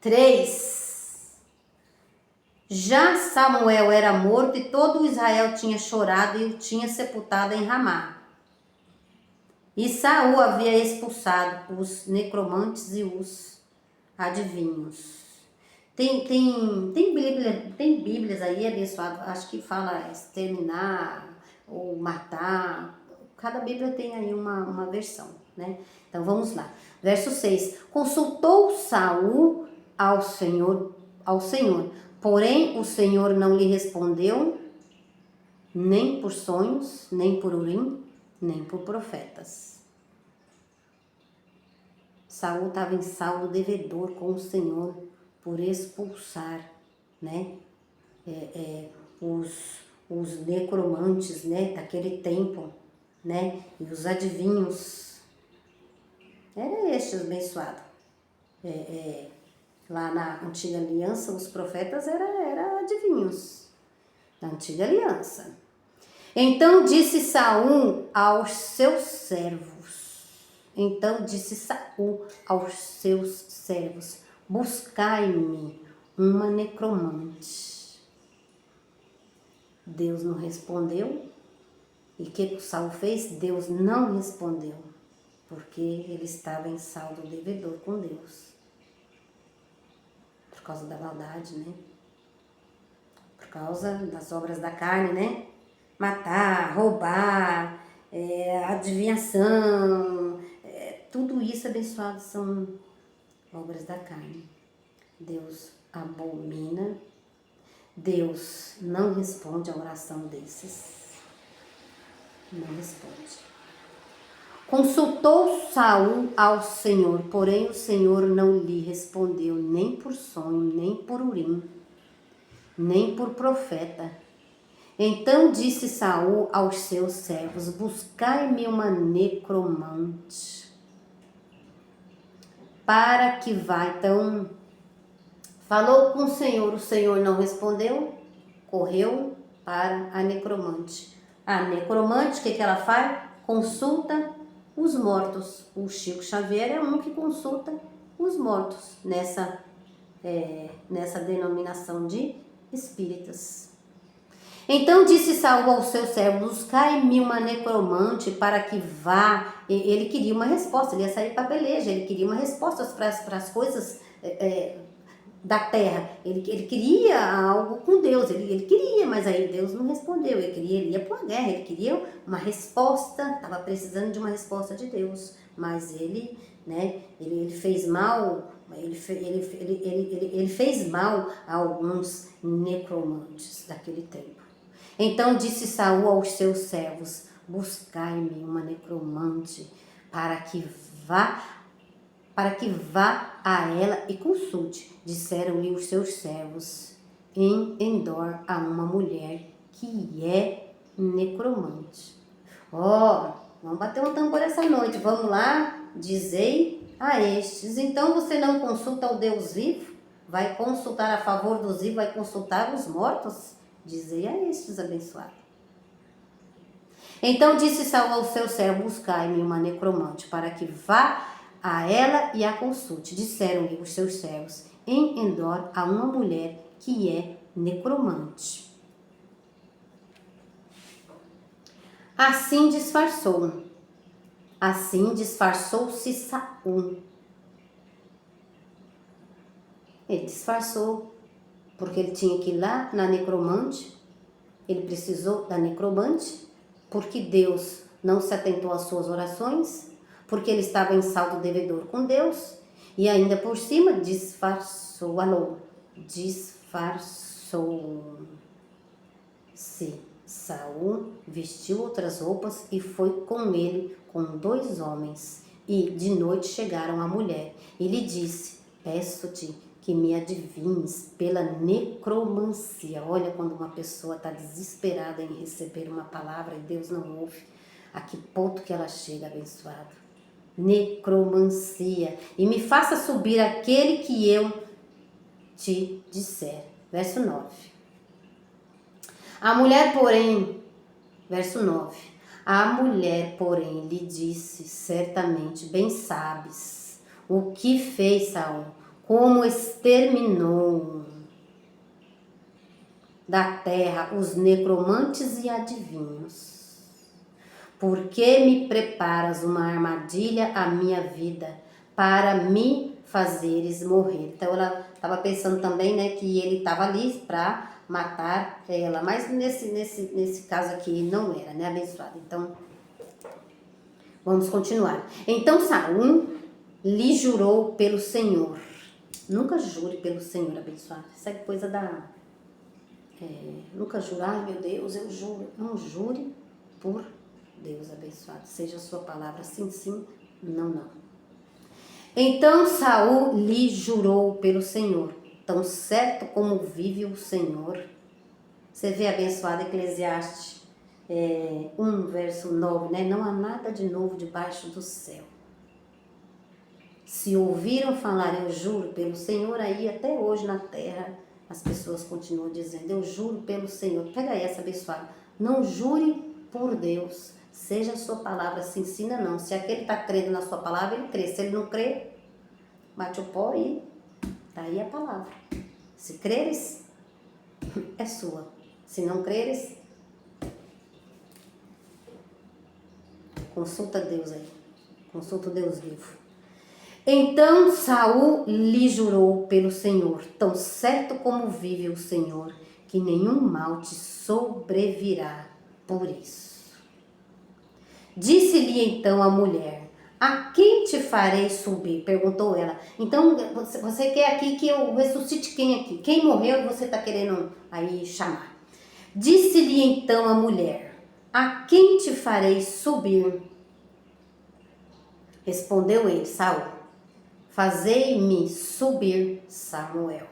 3. Já Samuel era morto e todo Israel tinha chorado e o tinha sepultado em Ramá. E Saul havia expulsado os necromantes e os adivinhos. Tem Bíblias aí, abençoado, acho que fala exterminar ou matar. Cada Bíblia tem aí uma versão, né? Então vamos lá. Verso 6. Consultou Saul ao Senhor, porém o Senhor não lhe respondeu, nem por sonhos, nem por urim, nem por profetas. Saul estava em saldo devedor com o Senhor por expulsar, né, os necromantes, né, daquele tempo, né, e os adivinhos. Era este abençoado. Lá na antiga aliança, os profetas eram adivinhos, na antiga aliança. Então disse Saul aos seus servos, buscai-me uma necromante. Deus não respondeu. E o que Saul fez? Deus não respondeu, porque ele estava em saldo devedor com Deus. Por causa da maldade, né? Por causa das obras da carne, né? Matar, roubar, adivinhação, tudo isso, abençoado, são obras da carne. Deus abomina, Deus não responde a oração desses. Não responde. Consultou Saul ao Senhor, porém o Senhor não lhe respondeu, nem por sonho, nem por urim, nem por profeta. Então disse Saul aos seus servos, buscai-me uma necromante, para que vá. Então, falou com o Senhor não respondeu, correu para a necromante. A necromante, o que ela faz? Consulta os mortos. O Chico Xavier é um que consulta os mortos nessa denominação de espíritas. Então disse Saul aos seus servos, buscai-me uma necromante para que vá. Ele queria uma resposta, ele ia sair para a peleja, ele queria uma resposta para as coisas da terra. Ele queria algo com Deus, ele queria, mas aí Deus não respondeu. Ele ia para uma guerra, ele queria uma resposta, estava precisando de uma resposta de Deus, mas ele fez mal. Ele fez mal a alguns necromantes daquele tempo. Então disse Saul aos seus servos, buscai-me uma necromante para que vá a ela e consulte. Disseram-lhe os seus servos, em Endor há uma mulher que é necromante. Vamos bater um tambor essa noite, vamos lá, dizei a estes, então você não consulta o Deus vivo? Vai consultar a favor dos vivos, vai consultar os mortos? Dizei a estes, abençoado. Então disse Saul ao seu servo, buscai-me uma necromante, para que vá a ela e a consulte. Disseram-lhe os seus servos: em Endor há uma mulher que é necromante. Assim disfarçou-se Saul. Ele disfarçou, porque ele tinha que ir lá na necromante. Ele precisou da necromante, porque Deus não se atentou às suas orações, porque ele estava em saldo devedor com Deus, e ainda por cima disfarçou-se. Saul vestiu outras roupas e foi com ele com 2 homens. E de noite chegaram à mulher e lhe disse: peço-te que me adivinhes pela necromancia. Olha, quando uma pessoa está desesperada em receber uma palavra e Deus não ouve, a que ponto que ela chega, abençoado. Necromancia. E me faça subir aquele que eu te disser. Verso 9. A mulher, porém, verso 9. A mulher, porém, lhe disse: certamente, bem sabes o que fez Saul, como exterminou da terra os necromantes e adivinhos. Por que me preparas uma armadilha à minha vida para me fazeres morrer? Então ela estava pensando também, né, que ele estava ali para matar ela, mas nesse caso aqui não era, né, abençoado. Então vamos continuar. Então Saul lhe jurou pelo Senhor. Nunca jure pelo Senhor, abençoado. Isso é coisa da... nunca jurar, ai meu Deus, eu juro. Não jure por Deus, abençoado. Seja a sua palavra sim, sim, não, não. Então Saul lhe jurou pelo Senhor. Tão certo como vive o Senhor. Você vê, abençoado, Eclesiastes 1, verso 9, né? Não há nada de novo debaixo do céu. Se ouviram falar, eu juro pelo Senhor, aí até hoje na terra as pessoas continuam dizendo, eu juro pelo Senhor. Pega essa, abençoado. Não jure por Deus. Seja a sua palavra, se ensina não. Se aquele está crendo na sua palavra, ele crê. Se ele não crê, bate o pó e tá aí a palavra. Se creres, é sua. Se não creres, consulta Deus aí. Consulta o Deus vivo. Então Saul lhe jurou pelo Senhor, tão certo como vive o Senhor, que nenhum mal te sobrevirá por isso. Disse-lhe então a mulher: a quem te farei subir? Perguntou ela. Então você quer aqui que eu ressuscite quem aqui? Quem morreu e você está querendo aí chamar? Disse-lhe então a mulher: a quem te farei subir? Respondeu ele, Saul: fazei-me subir Samuel.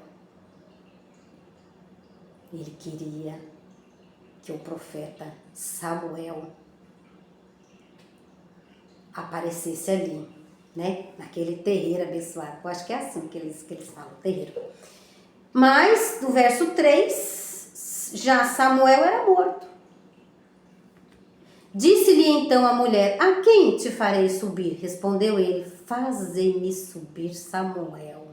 Ele queria que o profeta Samuel aparecesse ali, né? Naquele terreiro abençoado. Eu acho que é assim que eles falam, terreiro. Mas, no verso 3, já Samuel era morto. Disse-lhe então a mulher: a quem te farei subir? Respondeu ele: fazei-me subir Samuel.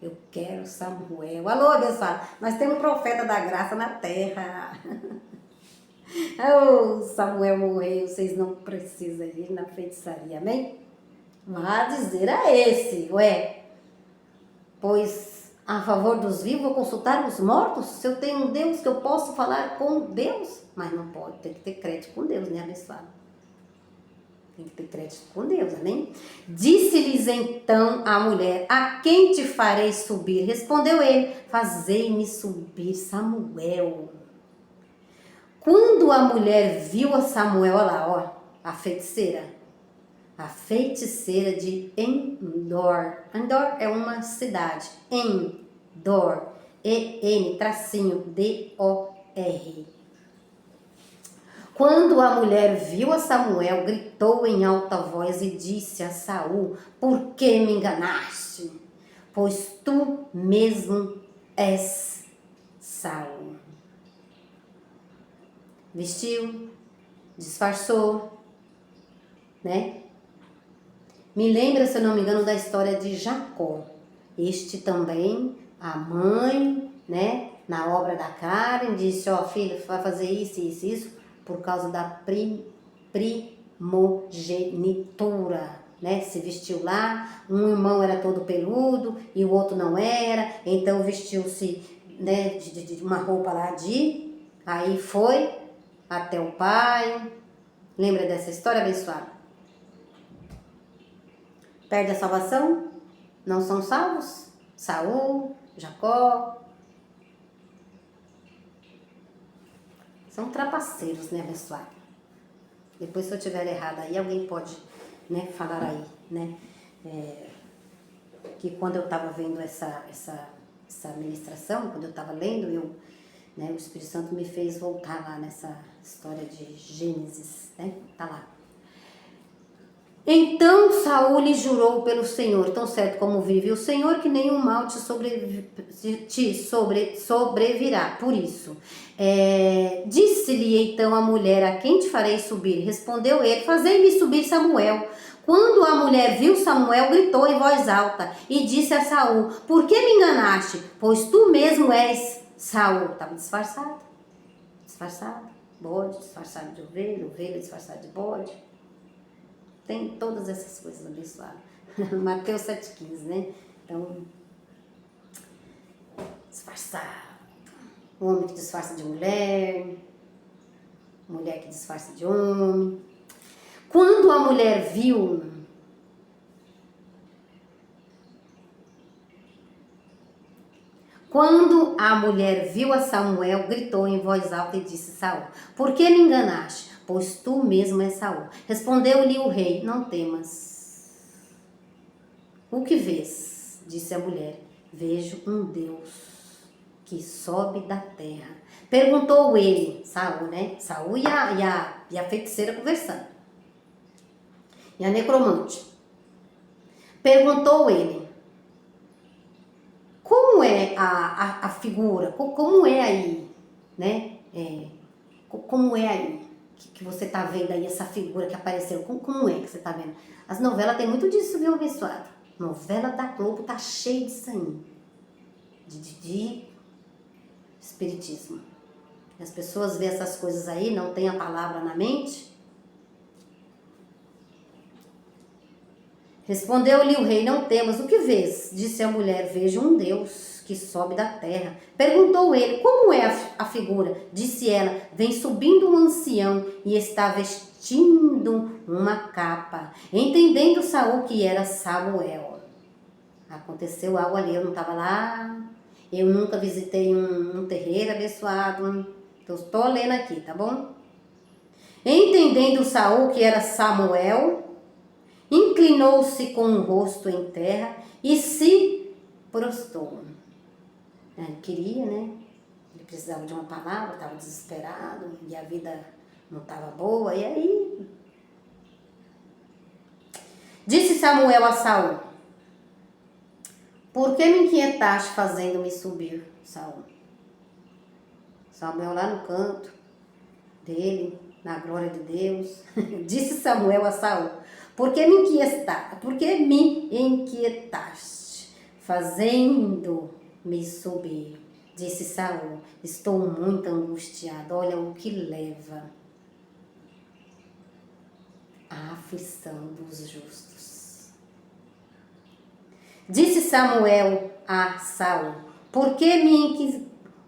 Eu quero Samuel. Alô, abençoado. Nós temos um profeta da graça na terra. Oh, Samuel morreu, vocês não precisam ir na feitiçaria, amém? Vá dizer a esse, ué, pois a favor dos vivos vou consultar os mortos? Se eu tenho um Deus que eu posso falar com Deus, mas não pode, tem que ter crédito com Deus, né, abençoado? Tem que ter crédito com Deus, amém? Disse-lhes então a mulher: a quem te farei subir? Respondeu ele: fazei-me subir Samuel. Quando a mulher viu a Samuel, olha lá, ó, a feiticeira de Endor. Endor é uma cidade. Endor. E-N, tracinho, D-O-R. Quando a mulher viu a Samuel, gritou em alta voz e disse a Saul: por que me enganaste? Pois tu mesmo és Saul. Vestiu, disfarçou, né? Me lembra, se eu não me engano, da história de Jacó. Este também, a mãe, né, na obra da Karen, disse, ó, filho, vai fazer isso, isso, isso, por causa da primogenitura, né? Se vestiu lá, um irmão era todo peludo e o outro não era, então vestiu-se, né, de uma roupa lá aí foi até o pai. Lembra dessa história, abençoada? Perde a salvação? Não são salvos? Saul, Jacó. São trapaceiros, né, abençoado? Depois, se eu estiver errada aí, alguém pode, né, falar aí, né? Que quando eu estava vendo essa ministração, quando eu estava lendo, né, o Espírito Santo me fez voltar lá nessa história de Gênesis, né? Tá lá. Então Saul lhe jurou pelo Senhor, tão certo como vive o Senhor, que nenhum mal te sobrevirá. Por isso, disse-lhe então a mulher, a quem te farei subir? Respondeu ele, fazei-me subir Samuel. Quando a mulher viu Samuel, gritou em voz alta e disse a Saul, por que me enganaste? Pois tu mesmo és Saul. Estava disfarçado, bode disfarçado de ovelha, ovelha disfarçada de bode. Tem todas essas coisas abençoadas. Mateus 7,15, né? Então, disfarçado. Homem que disfarça de mulher. Mulher que disfarça de homem. Quando a mulher viu... Quando a mulher viu a Samuel, gritou em voz alta e disse, Saul, por que me enganaste? Pois tu mesmo és Saul. Respondeu-lhe o rei, não temas. O que vês? Disse a mulher, vejo um Deus que sobe da terra. Perguntou ele, Saul, né? Saul e a feiticeira conversando. E a necromante. Perguntou ele, como é a figura? Como é aí, né? Como é aí que você tá vendo aí essa figura que apareceu? Como é que você tá vendo? As novelas tem muito disso, viu, abençoado? Novela da Globo tá cheia disso aí. De espiritismo. As pessoas veem essas coisas aí, não tem a palavra na mente. Respondeu-lhe o rei, não temas, o que vês? Disse a mulher, vejo um Deus que sobe da terra. Perguntou ele, como é a figura? Disse ela, vem subindo um ancião e está vestindo uma capa. Entendendo Saul que era Samuel. Aconteceu algo ali, eu não estava lá, eu nunca visitei um terreiro abençoado, então estou lendo aqui, tá bom? Entendendo Saul que era Samuel, inclinou-se com o rosto em terra e se prostrou. Ele queria, né? Ele precisava de uma palavra, estava desesperado e a vida não estava boa. E aí, disse Samuel a Saul, por que me inquietaste fazendo-me subir, Saul? Samuel lá no canto dele, na glória de Deus, disse Samuel a Saul, por que me inquietaste, fazendo-me subir? Disse Saul, estou muito angustiado, olha o que leva a aflição dos justos. Disse Samuel a Saul, por que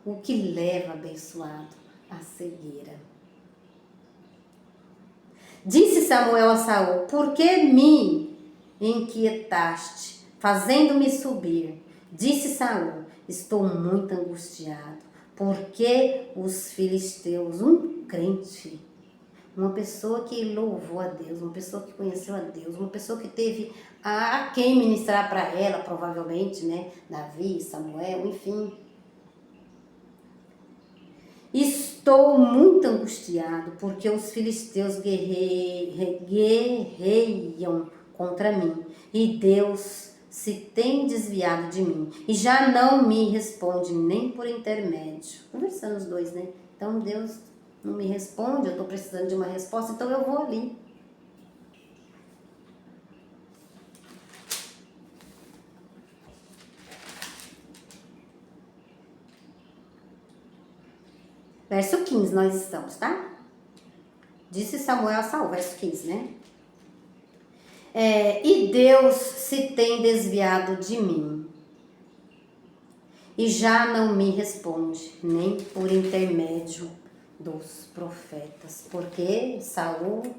o que leva, abençoado, a cegueira? Disse Samuel a Saul, por que me inquietaste, fazendo-me subir? Disse Saul, estou muito angustiado, porque os filisteus, um crente, uma pessoa que louvou a Deus, uma pessoa que conheceu a Deus, uma pessoa que teve a quem ministrar para ela, provavelmente, né? Davi, Samuel, enfim. Estou muito angustiado, porque os filisteus guerreiam contra mim, e Deus se tem desviado de mim, e já não me responde nem por intermédio. Conversando os dois, né? Então Deus não me responde, eu estou precisando de uma resposta, então eu vou ali. Verso 15 nós estamos, tá? Disse Samuel a Saul, verso 15, né? E Deus se tem desviado de mim, e já não me responde, nem por intermédio dos profetas. Porque Saul,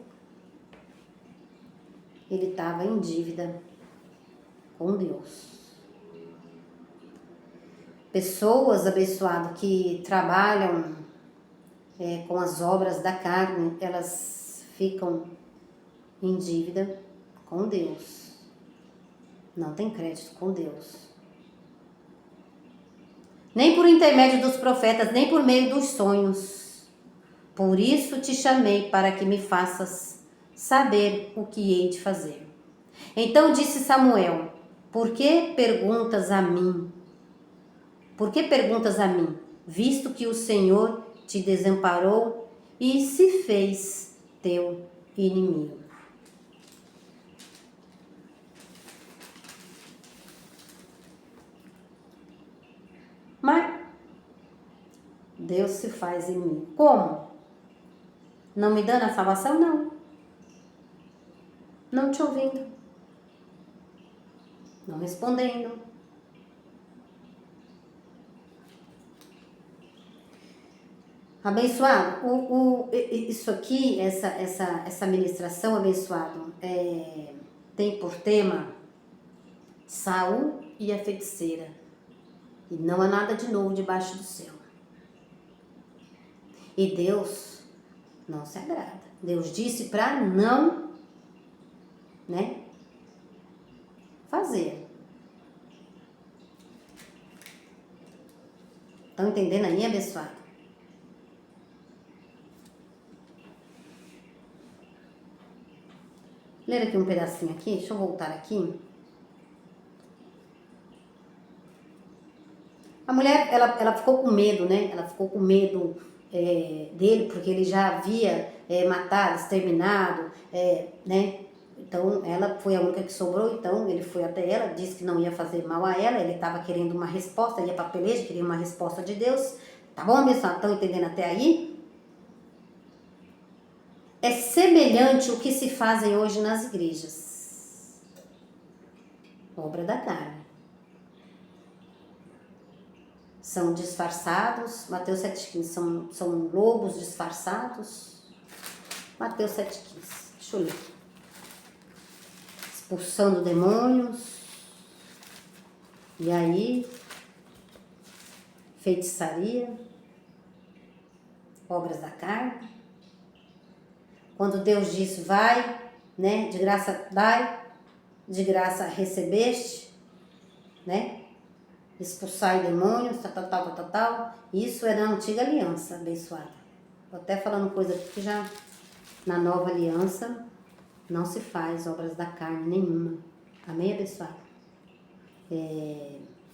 ele estava em dívida com Deus. Pessoas, abençoadas, que trabalham com as obras da carne, elas ficam em dívida com Deus. Não tem crédito com Deus. Nem por intermédio dos profetas, nem por meio dos sonhos. Por isso te chamei, para que me faças saber o que hei de fazer. Então disse Samuel: Por que perguntas a mim? Por que perguntas a mim? Visto que o Senhor te desamparou e se fez teu inimigo. Mas Deus se faz em mim. Como? Não me dando a salvação? Não. Não te ouvindo. Não respondendo. Abençoado, isso aqui, essa ministração, abençoado, tem por tema Saul e a feiticeira. E não há nada de novo debaixo do céu. E Deus não se agrada. Deus disse para não, fazer. Estão entendendo aí, abençoado? Ler aqui um pedacinho aqui, deixa eu voltar aqui. A mulher, ela ficou com medo, né? Ela ficou com medo dele, porque ele já havia matado, exterminado, né? Então, ela foi a única que sobrou, então ele foi até ela, disse que não ia fazer mal a ela, ele estava querendo uma resposta, ia para a peleja, queria uma resposta de Deus. Tá bom, pessoal? Estão entendendo até aí? É semelhante o que se fazem hoje nas igrejas. Obra da carne. São disfarçados, Mateus 7,15, são lobos disfarçados. Mateus 7,15, deixa eu ler. Expulsando demônios. E aí, feitiçaria, obras da carne. Quando Deus diz, vai, né, de graça dai, de graça recebeste, né? Expulsar demônios, tal. Isso é na antiga aliança, abençoada. Estou até falando coisa aqui que já na nova aliança não se faz obras da carne nenhuma. Amém, abençoada?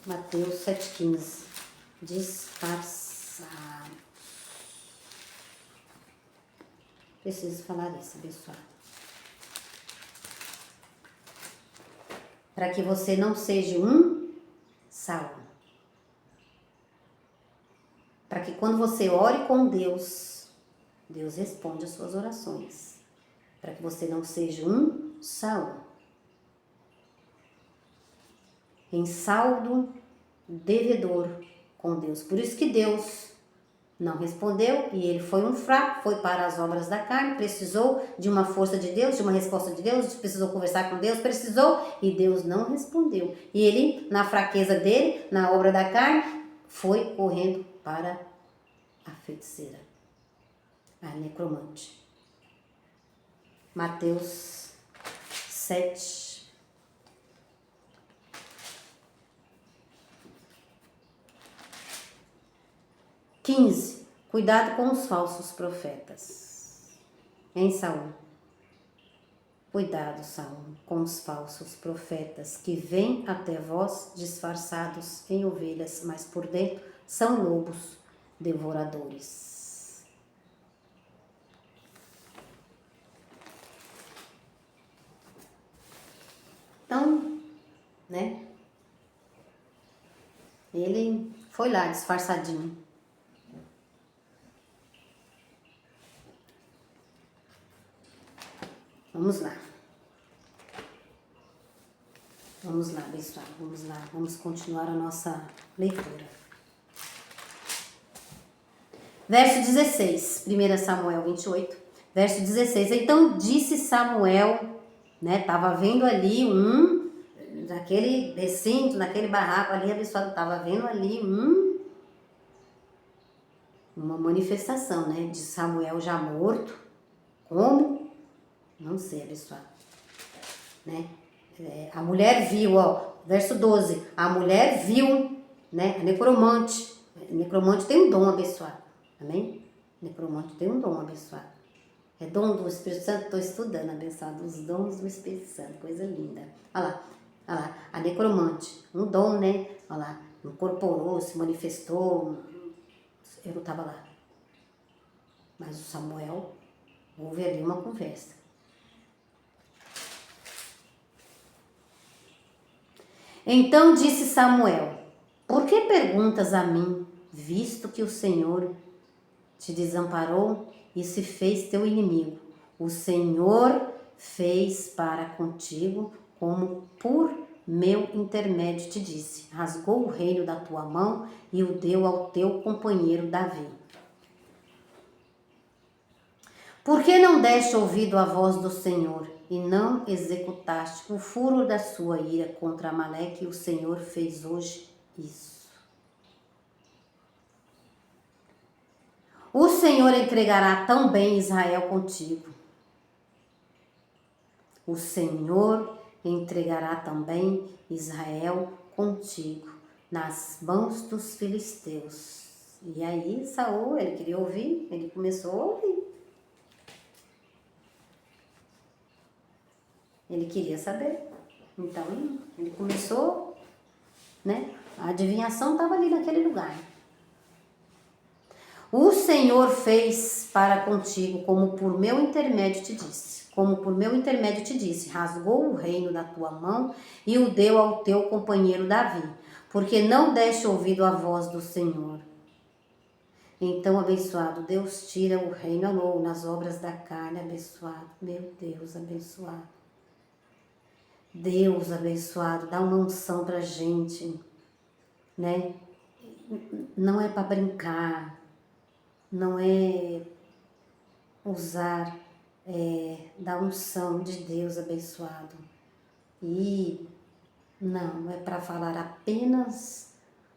Mateus 7,15. Disfarçado. Preciso falar isso, abençoada. Para que você não seja um Saul. Para que quando você ore com Deus, Deus responde as suas orações. Para que você não seja um Saul. Em saldo devedor com Deus. Por isso que Deus não respondeu e ele foi um fraco, foi para as obras da carne, precisou de uma força de Deus, de uma resposta de Deus, precisou conversar com Deus, precisou e Deus não respondeu. E ele, na fraqueza dele, na obra da carne, foi correndo para a feiticeira, a necromante. Mateus 7. Cuidado com os falsos profetas. Hein, Saul? Cuidado, Saul, com os falsos profetas que vêm até vós disfarçados em ovelhas, mas por dentro são lobos devoradores. Então, né? Ele foi lá disfarçadinho. Vamos lá. Vamos lá, abençoado. Vamos lá. Vamos continuar a nossa leitura. Verso 16. 1 Samuel 28. Verso 16. Então disse Samuel, né? Tava vendo ali naquele recinto, naquele barraco ali, abençoado. Tava vendo ali uma manifestação, né? De Samuel já morto. Como? Não sei, abençoado. Né? A mulher viu, ó, verso 12, a mulher viu, né, a necromante. Necromante tem um dom abençoado, amém? Necromante tem um dom abençoado. É dom do Espírito Santo, estou estudando, abençoado, os dons do Espírito Santo, coisa linda. Olha lá, a necromante, um dom, né? Olha lá, incorporou, se manifestou, eu não estava lá. Mas o Samuel, houve ali uma conversa. Então disse Samuel, por que perguntas a mim, visto que o Senhor te desamparou e se fez teu inimigo? O Senhor fez para contigo como por meu intermédio te disse. Rasgou o reino da tua mão e o deu ao teu companheiro Davi. Por que não deste ouvido à voz do Senhor e não executaste o furor da sua ira contra Amaleque? O Senhor fez hoje isso. O Senhor entregará também Israel contigo. O Senhor entregará também Israel contigo nas mãos dos filisteus. E aí Saul, ele queria ouvir, ele começou a ouvir. Ele queria saber. Então, ele começou, né? A adivinhação estava ali naquele lugar. O Senhor fez para contigo como por meu intermédio te disse. Como por meu intermédio te disse, rasgou o reino da tua mão e o deu ao teu companheiro Davi, porque não deste ouvido à voz do Senhor. Então, abençoado, Deus tira o reino novo nas obras da carne, abençoado. Meu Deus, abençoado. Deus abençoado, dá uma unção pra gente, né? Não é para brincar, não é usar da unção de Deus abençoado. E não é para falar apenas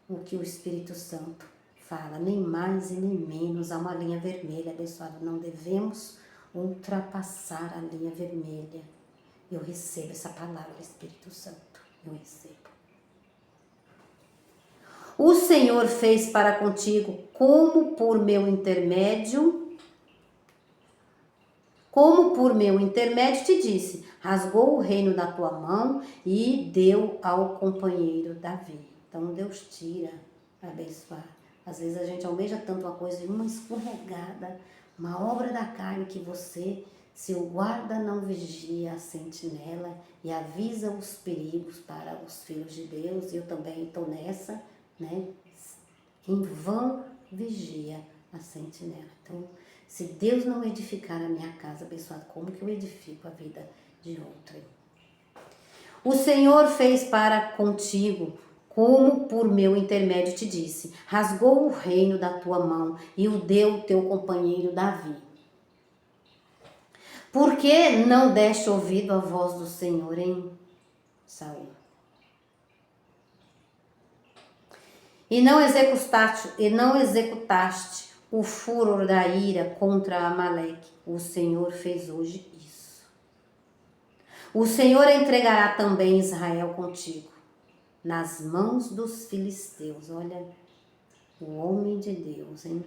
o que o Espírito Santo fala, nem mais e nem menos. Há uma linha vermelha, abençoado. Não devemos ultrapassar a linha vermelha. Eu recebo essa palavra, Espírito Santo. Eu recebo. O Senhor fez para contigo como por meu intermédio te disse. Rasgou o reino da tua mão e deu ao companheiro Davi. Então Deus tira, abençoar. Às vezes a gente almeja tanto uma coisa e uma escorregada, uma obra da carne que você... Se o guarda não vigia a sentinela e avisa os perigos para os filhos de Deus, eu também estou nessa, né? Em vão vigia a sentinela. Então, se Deus não edificar a minha casa, abençoado, como que eu edifico a vida de outrem? O Senhor fez para contigo, como por meu intermédio te disse. Rasgou o reino da tua mão e o deu ao teu companheiro Davi. Por que não deste ouvido à voz do Senhor, hein, Saul? E não executaste o furor da ira contra Amaleque. O Senhor fez hoje isso. O Senhor entregará também Israel contigo, nas mãos dos filisteus. Olha, o homem de Deus, hein?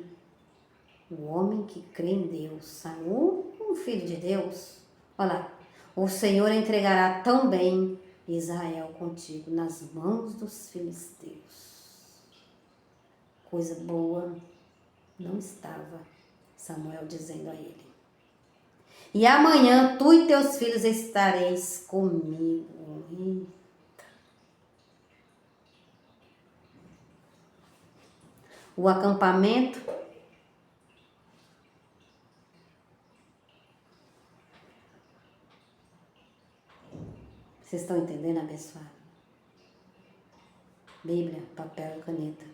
O homem que crê em Deus, Saul, um filho de Deus. Olha lá, o Senhor entregará também Israel contigo nas mãos dos filisteus. Coisa boa não estava Samuel dizendo a ele. E amanhã tu e teus filhos estareis comigo. Eita. O acampamento Vocês estão entendendo, abençoado? Bíblia, papel e caneta.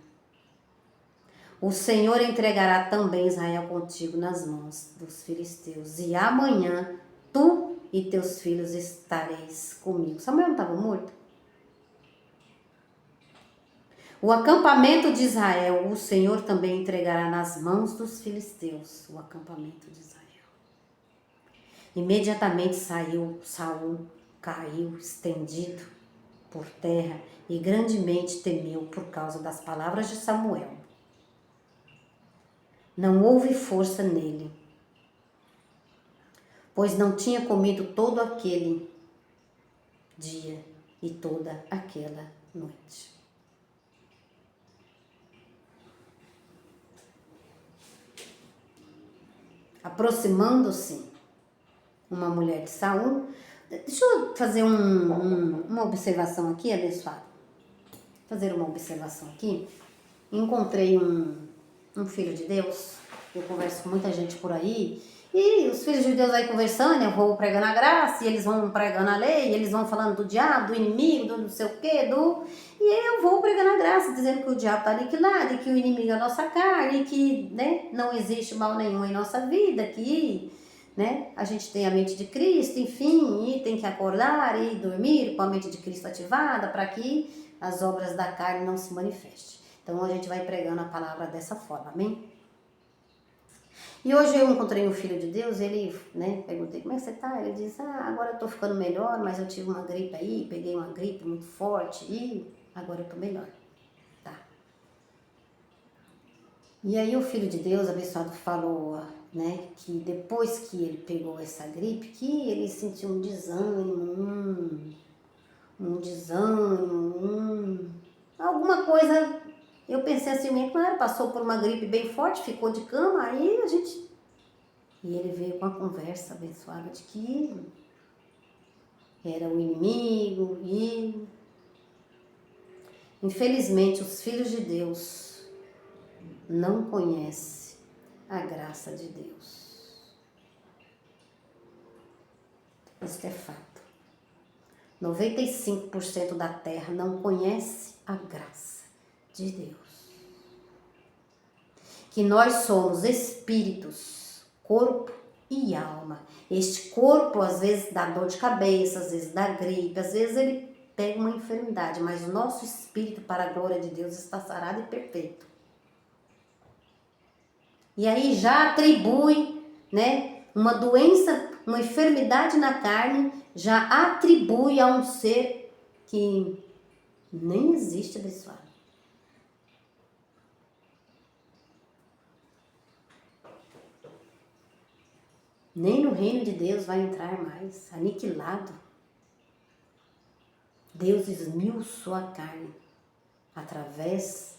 O Senhor entregará também Israel contigo nas mãos dos filisteus. E amanhã tu e teus filhos estareis comigo. Samuel não estava morto? O acampamento de Israel, o Senhor também entregará nas mãos dos filisteus. O acampamento de Israel. Imediatamente saiu Saul, caiu estendido por terra e grandemente temeu por causa das palavras de Samuel. Não houve força nele, pois não tinha comido todo aquele dia e toda aquela noite. Aproximando-se uma mulher de Saul. Deixa eu fazer uma observação aqui, abençoado. Fazer uma observação aqui. Encontrei um filho de Deus. Eu converso com muita gente por aí. E os filhos de Deus aí conversando, eu vou pregando a graça, e eles vão pregando a lei, e eles vão falando do diabo, do inimigo, do não sei o quê, e eu vou pregando a graça, dizendo que o diabo está aniquilado, e que o inimigo é a nossa carne, e que, né, não existe mal nenhum em nossa vida, que, né, a gente tem a mente de Cristo, enfim, e tem que acordar e dormir com a mente de Cristo ativada, para que as obras da carne não se manifestem. Então a gente vai pregando a palavra dessa forma, amém? E hoje eu encontrei um filho de Deus, ele, né, perguntei, como é que você tá? Ele diz, agora eu tô ficando melhor, mas eu tive uma gripe aí, peguei uma gripe muito forte e agora eu tô melhor, tá? E aí o filho de Deus, abençoado, falou, né, que depois que ele pegou essa gripe, que ele sentiu um desânimo, alguma coisa. Eu pensei assim, claro, passou por uma gripe bem forte, ficou de cama, aí a gente... E ele veio com a conversa abençoada de que era o inimigo e... Infelizmente, os filhos de Deus não conhecem a graça de Deus. Isso é fato. 95% da terra não conhece a graça de Deus. Que nós somos espíritos, corpo e alma. Este corpo às vezes dá dor de cabeça, às vezes dá gripe, às vezes ele pega uma enfermidade, mas o nosso espírito, para a glória de Deus, está sarado e perfeito. E aí já atribui, né, uma doença, uma enfermidade na carne, já atribui a um ser que nem existe, abençoado. Nem no reino de Deus vai entrar mais, aniquilado. Deus esmiuçou a carne através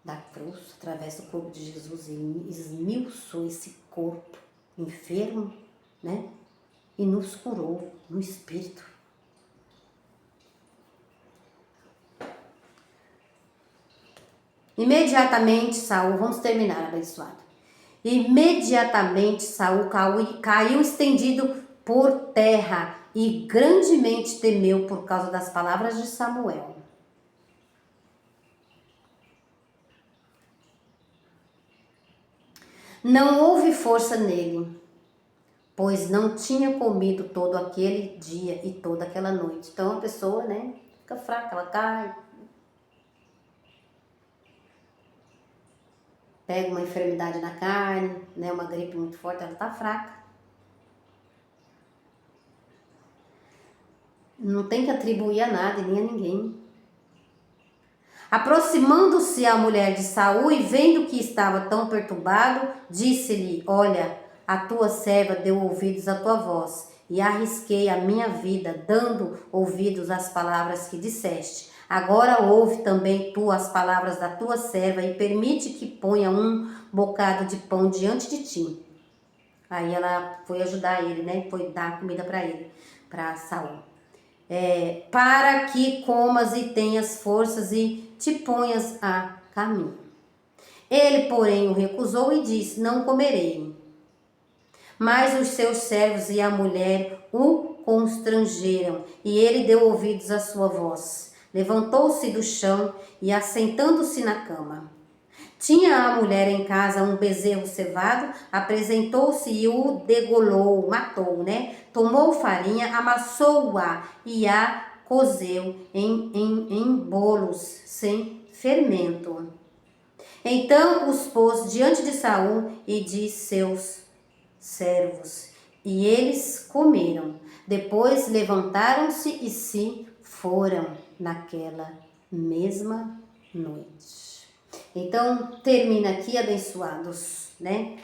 da cruz, através do corpo de Jesus. Ele esmiuçou esse corpo enfermo, né? E nos curou no espírito. Imediatamente Saul, vamos terminar, abençoado. Imediatamente Saul caiu estendido por terra e grandemente temeu por causa das palavras de Samuel. Não houve força nele, pois não tinha comido todo aquele dia e toda aquela noite. Então a pessoa, né, fica fraca, ela cai. Pega uma enfermidade na carne, né, uma gripe muito forte, ela tá fraca. Não tem que atribuir a nada e nem a ninguém. Aproximando-se a mulher de Saul e vendo que estava tão perturbado, disse-lhe, olha, a tua serva deu ouvidos à tua voz e arrisquei a minha vida, dando ouvidos às palavras que disseste. Agora ouve também tu as palavras da tua serva e permite que ponha um bocado de pão diante de ti. Aí ela foi ajudar ele, né? Foi dar comida para ele, para Saul. Para que comas e tenhas forças e te ponhas a caminho. Ele, porém, o recusou e disse, não comerei. Mas os seus servos e a mulher o constrangeram, e ele deu ouvidos à sua voz. Levantou-se do chão e, assentando-se na cama. Tinha a mulher em casa um bezerro cevado, apresentou-se e o degolou, matou, né? Tomou farinha, amassou-a e a cozeu em bolos sem fermento. Então os pôs diante de Saul e de seus servos, e eles comeram. Depois levantaram-se e se foram naquela mesma noite. Então, termina aqui, abençoados, né?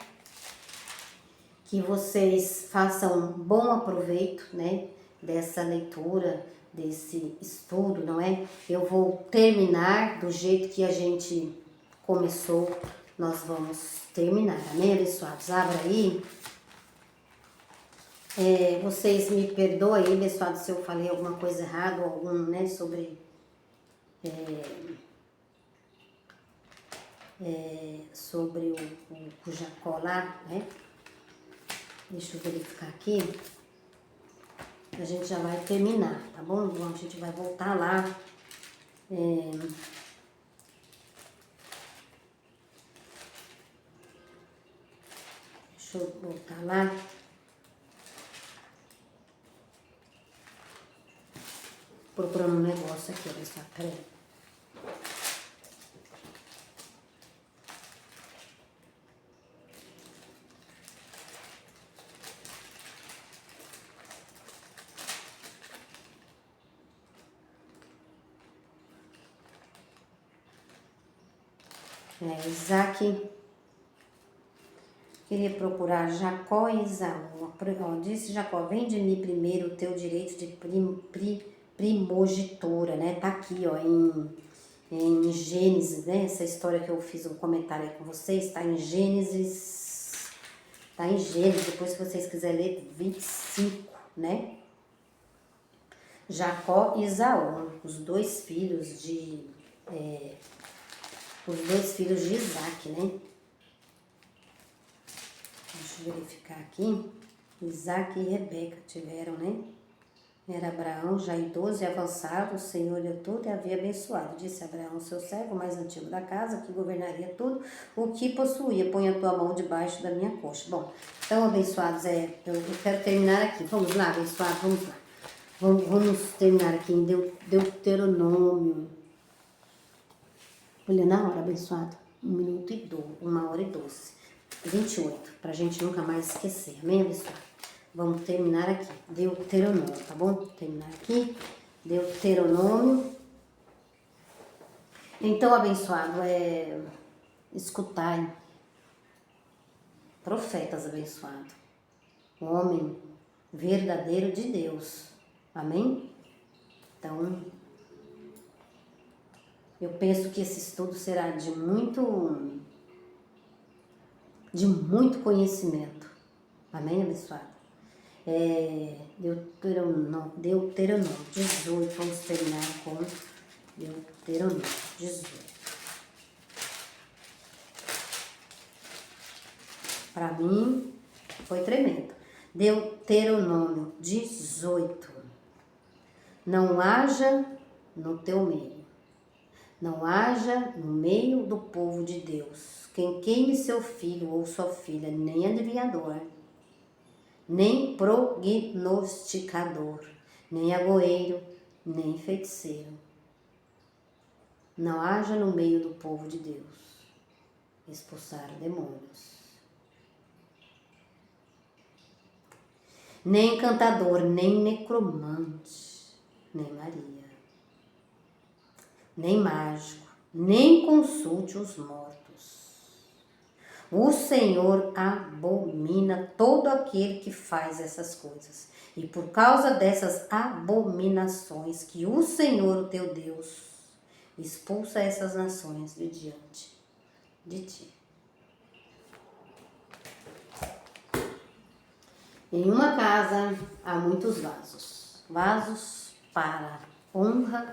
Que vocês façam um bom aproveito, né? Dessa leitura, desse estudo, não é? Eu vou terminar do jeito que a gente começou, nós vamos terminar, amém, abençoados? Abra aí. Vocês me perdoem aí, abençoados, se eu falei alguma coisa errada, algum, né, sobre... sobre o Jacó lá, né? Deixa eu verificar aqui. A gente já vai terminar, tá bom? A gente vai voltar lá. Deixa eu voltar lá. Procurando um negócio aqui, pessoal. Peraí. Isaac queria procurar Jacó e Esaú. Disse Jacó: vem de mim primeiro o teu direito de primogenitura, né? Tá aqui, ó, em Gênesis, né? Essa história que eu fiz um comentário aí com vocês, tá em Gênesis. Tá em Gênesis, depois se vocês quiserem ler, 25, né? Jacó e Esaú, os dois filhos de Isaac, né? Deixa eu verificar aqui. Isaac e Rebeca tiveram, né? Era Abraão, já idoso e avançado, o Senhor deu tudo e havia abençoado. Disse Abraão, seu servo mais antigo da casa, que governaria tudo o que possuía. Põe a tua mão debaixo da minha coxa. Bom, então, abençoados, eu quero terminar aqui. Vamos lá, abençoados, vamos lá. Vamos terminar aqui em Deuteronômio. Olha, na hora, abençoado. 1h12. 28, pra gente nunca mais esquecer. Amém, abençoado? Vamos terminar aqui. Deuteronômio, tá bom? Terminar aqui. Deuteronômio. Então, abençoado, escutai. Profetas, abençoado. Homem verdadeiro de Deus. Amém? Então, eu penso que esse estudo será de muito conhecimento. Amém, abençoado? Deuteronômio 18. Vamos terminar com Deuteronômio 18. Para mim, foi tremendo. Deuteronômio 18. Não haja no teu meio. Não haja no meio do povo de Deus quem queime seu filho ou sua filha, nem adivinhador, nem prognosticador, nem agoeiro, nem feiticeiro. Não haja no meio do povo de Deus expulsar demônios. Nem encantador, nem necromante, nem Maria, nem mágico, nem consulte os mortos. O Senhor abomina todo aquele que faz essas coisas. E por causa dessas abominações que o Senhor, o teu Deus, expulsa essas nações de diante de ti. Em uma casa há muitos vasos. Vasos para honra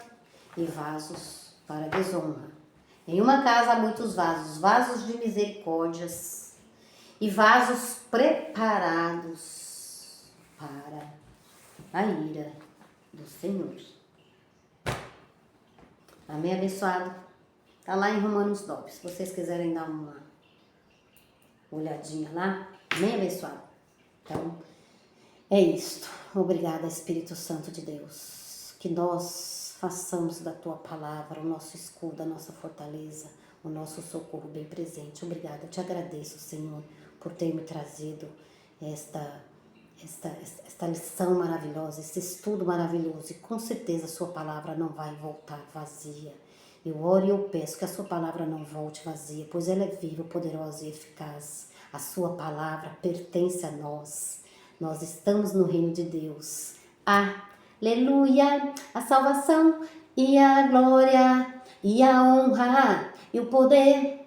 e vasos para desonra. Em uma casa há muitos vasos, vasos de misericórdias e vasos preparados para a ira do Senhor. Amém, abençoado? Tá lá em Romanos 9, se vocês quiserem dar uma olhadinha lá. Amém, abençoado? Então, é isto. Obrigada, Espírito Santo de Deus. Que nós façamos da Tua palavra o nosso escudo, a nossa fortaleza, o nosso socorro bem presente. Obrigada, eu te agradeço, Senhor, por ter me trazido esta lição maravilhosa, esse estudo maravilhoso. E com certeza a Sua palavra não vai voltar vazia. Eu oro e eu peço que a Sua palavra não volte vazia, pois ela é viva, poderosa e eficaz. A Sua palavra pertence a nós. Nós estamos no reino de Deus. Aleluia! A salvação e a glória e a honra e o poder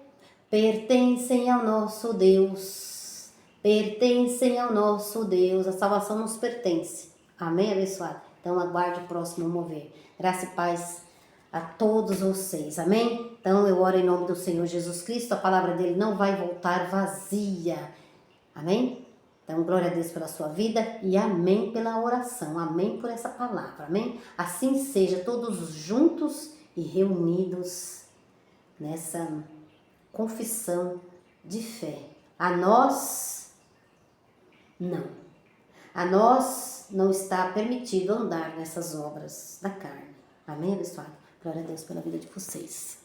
pertencem ao nosso Deus. Pertencem ao nosso Deus. A salvação nos pertence. Amém, abençoado? Então aguarde o próximo mover. Graça e paz a todos vocês. Amém? Então eu oro em nome do Senhor Jesus Cristo. A palavra dele não vai voltar vazia. Amém? Então, glória a Deus pela sua vida e amém pela oração, amém por essa palavra, amém? Assim seja, todos juntos e reunidos nessa confissão de fé. A nós não está permitido andar nessas obras da carne. Amém, abençoado? Glória a Deus pela vida de vocês.